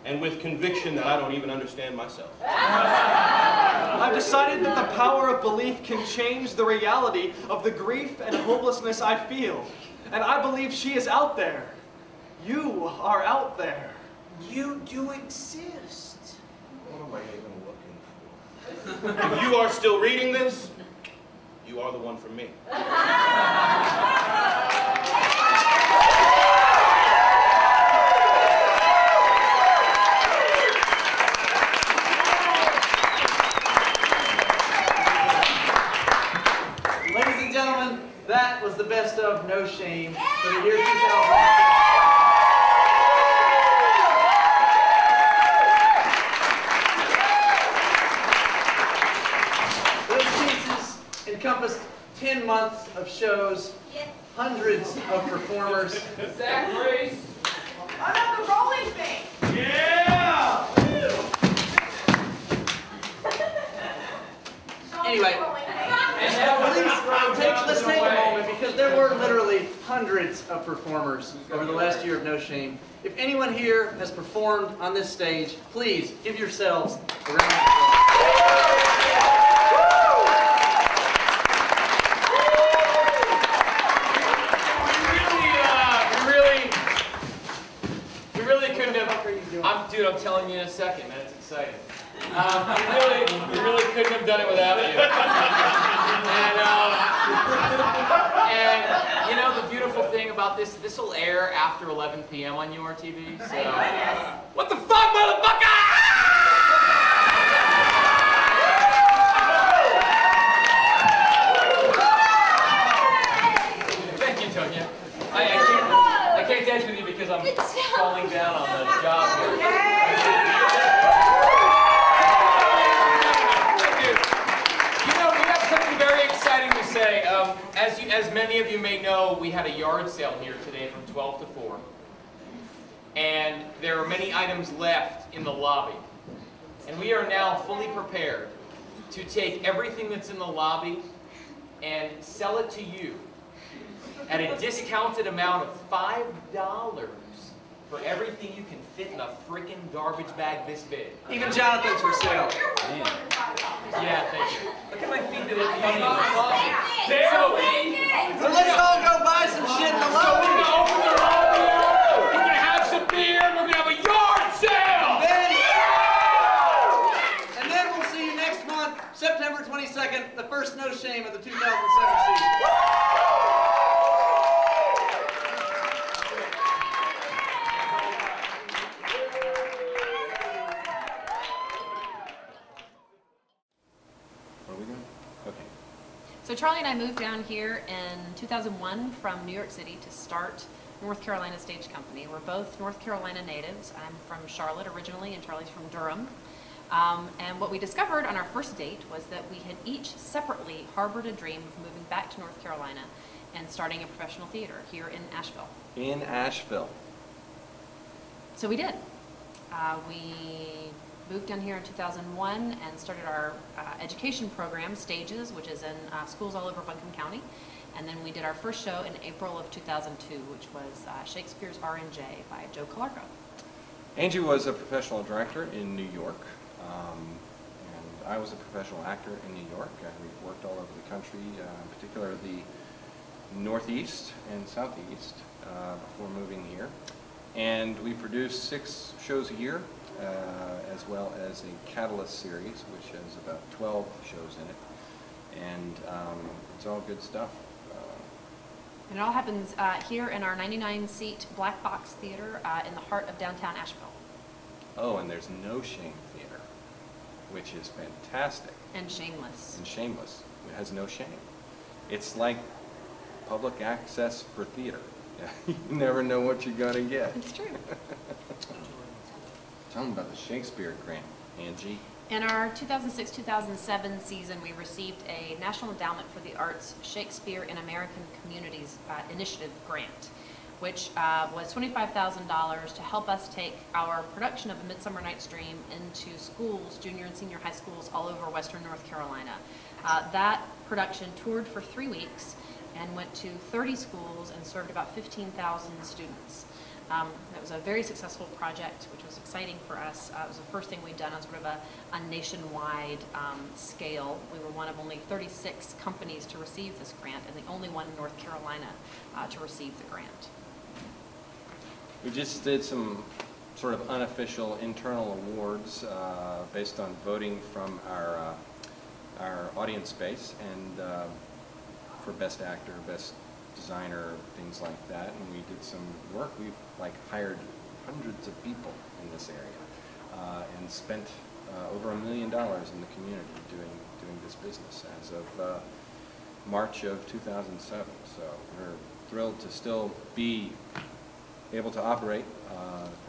and with conviction that I don't even understand myself. I've decided that the power of belief can change the reality of the grief and hopelessness I feel. And I believe she is out there. You are out there. You do exist. What am I even looking for? If you are still reading this, you are the one for me. Ladies and gentlemen, that was the best of No Shame for the year 2000. Those pieces encompassed 10 months of shows, hundreds of performers. Zach Grace. Another rolling thing. Yeah! Anyway, let's take a moment because there were literally hundreds of performers over the last year of No Shame. If anyone here has performed on this stage, please give yourselves a round of applause. We really couldn't have. Dude, I'm telling you in a second, man. It's exciting. We really couldn't have done it without you. And you know the beautiful thing about this will air after 11 p.m. on URTV. So, what the fuck, motherfucker? Thank you, Tonya. I can't dance with you because I'm falling down on the job here. Say, as many of you may know, we had a yard sale here today from 12 to 4. And there are many items left in the lobby. And we are now fully prepared to take everything that's in the lobby and sell it to you at a discounted amount of $5 for everything you can fit in a freaking garbage bag this big. Even Jonathan's for sale. Yeah, thank you. Look at my feet, they look funny. So let's all go buy some shit in the lobby. So we're going to open the lobby up, we're going to have some beer, and we're going to have a yard sale! And then we'll see you next month, September 22nd, the first No Shame of the 2007 season. So Charlie and I moved down here in 2001 from New York City to start North Carolina Stage Company. We're both North Carolina natives. I'm from Charlotte originally, and Charlie's from Durham. And what we discovered on our first date was that we had each separately harbored a dream of moving back to North Carolina and starting a professional theater here in Asheville. In Asheville. So we did. We moved down here in 2001 and started our education program, Stages, which is in schools all over Buncombe County. And then we did our first show in April of 2002, which was Shakespeare's R&J by Joe Calarco. Angie was a professional director in New York, and I was a professional actor in New York. We've worked all over the country, in particular the Northeast and Southeast, before moving here. And we produce 6 shows a year, as well as a Catalyst series, which has about 12 shows in it. And it's all good stuff. And it all happens here in our 99-seat black box theater in the heart of downtown Asheville. Oh, and there's No Shame Theater, which is fantastic. And shameless. And shameless. It has no shame. It's like public access for theater. You never know what you're going to get. It's true. Tell them about the Shakespeare grant, Angie. In our 2006-2007 season, we received a National Endowment for the Arts Shakespeare in American Communities Initiative grant, which was $25,000 to help us take our production of A Midsummer Night's Dream into schools, junior and senior high schools all over western North Carolina. That production toured for 3 weeks and went to 30 schools and served about 15,000 students. That was a very successful project, which was exciting for us. It was the first thing we'd done on sort of a nationwide scale. We were one of only 36 companies to receive this grant, and the only one in North Carolina to receive the grant. We just did some sort of unofficial internal awards based on voting from our audience base, and for Best Actor, Best Designer, things like that, and we did some work. We've hired hundreds of people in this area and spent over $1 million in the community doing this business as of March of 2007. So we're thrilled to still be able to operate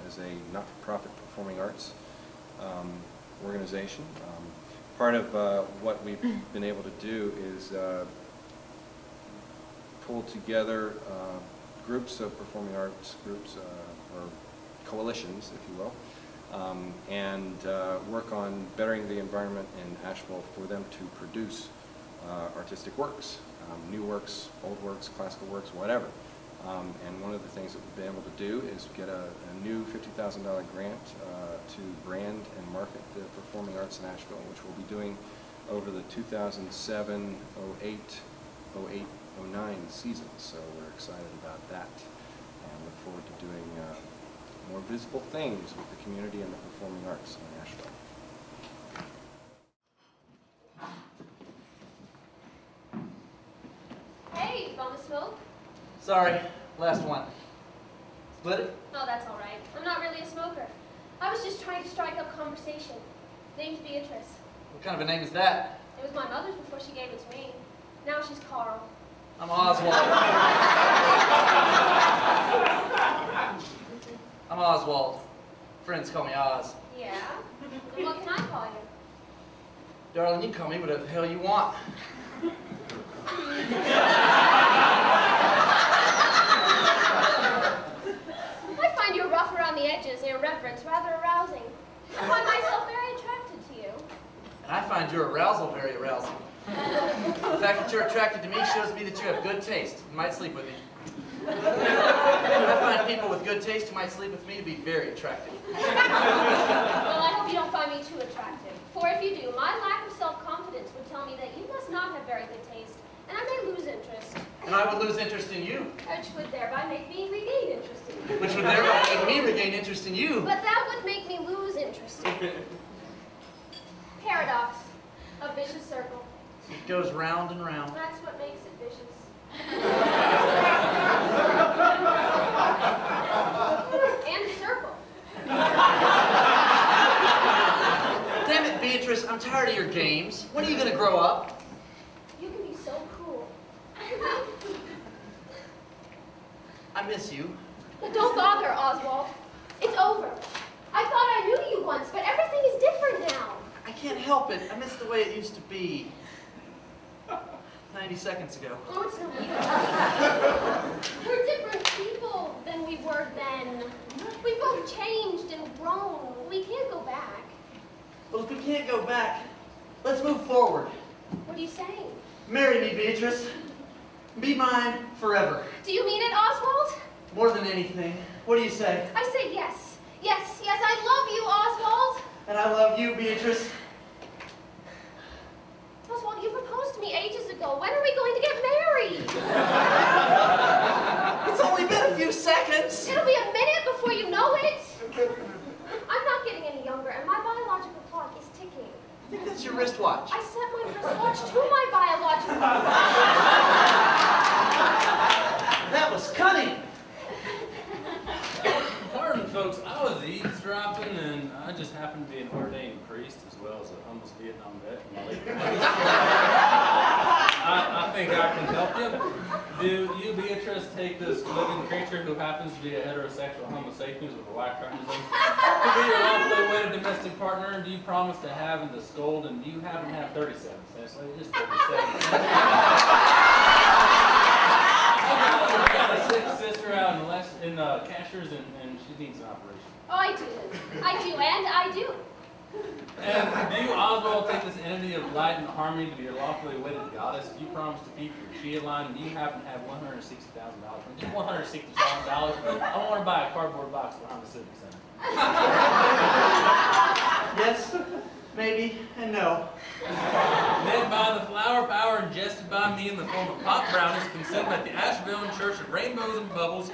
as a not-for-profit performing arts organization. Part of what we've been able to do is pull together groups of performing arts groups, or coalitions, if you will, and work on bettering the environment in Asheville for them to produce artistic works, new works, old works, classical works, whatever. And one of the things that we've been able to do is get a new $50,000 grant to brand and market the performing arts in Asheville, which we'll be doing over the 2007, 08, 08, 09 season. So we're excited about that and look forward to doing more visible things with the community and the performing arts in Asheville. Hey, bum of smoke? Sorry, last one. Split it? Oh, that's all right. I'm not really a smoker. I was just trying to strike up conversation. Name's Beatrice. What kind of a name is that? It was my mother's before she gave it to me. Now she's Carl. I'm Oswald. I'm Oswald. Friends call me Oz. Yeah? And what can I call you? Darling, you can call me whatever the hell you want. I find you rough around the edges, irreverent, rather arousing. I find myself very attracted to you. And I find your arousal very arousing. The fact that you're attracted to me shows me that you have good taste and might sleep with me. I find people with good taste who might sleep with me to be very attractive. Well, I hope you don't find me too attractive. For if you do, my lack of self-confidence would tell me that you must not have very good taste, and I may lose interest. And I would lose interest in you. Which would thereby make me regain interest in you. Which would thereby make me regain interest in you. But that would make me lose interest in you. Paradox. A vicious circle. It goes round and round. That's what makes it vicious. And a circle. Damn it, Beatrice, I'm tired of your games. When are you gonna grow up? You can be so cruel. I miss you. But don't bother, Oswald. It's over. I thought I knew you once, but everything is different now. I can't help it. I miss the way it used to be. 90 seconds ago. Oh, it's no We're different people than we were then. We both changed. grown. We can't go back. Well, if we can't go back, let's move forward. What are you saying? Marry me, Beatrice. Be mine forever. Do you mean it, Oswald? More than anything. What do you say? I say yes. Yes, yes, I love you, Oswald. And I love you, Beatrice. Oswald, you proposed to me ages ago. When are we going to get married? It's only been a few seconds. It'll be a minute before you know it. I'm not getting any younger, and my biological clock is ticking. I think that's your wristwatch. I set my wristwatch to my biological clock. That was cunning. Pardon, folks, I was eavesdropping, and I just happened to be an ordained priest as well as a homeless Vietnam vet. I think I can help you. Do you, Beatrice, take this living creature who happens to be a heterosexual homo sapiens with a white chromosome to be your lawfully wedded domestic partner? And do you promise to have and to scold? And do you happen to have 37 cents? So just 37 cents. I've got a sick sister out in Cashers, and she needs an operation. Oh, I do, and I do. And do you, Oswald, take this entity of light and harmony to be your lawfully wedded goddess? Do you promise to keep your Shia line? And do you happen to have $160,000? Just $160,000. I want to buy a cardboard box behind the Civic Center. Yes, maybe, and no. Led by the flower power ingested by me in the form of pop brownies consumed at the Asheville Church of Rainbows and Bubbles.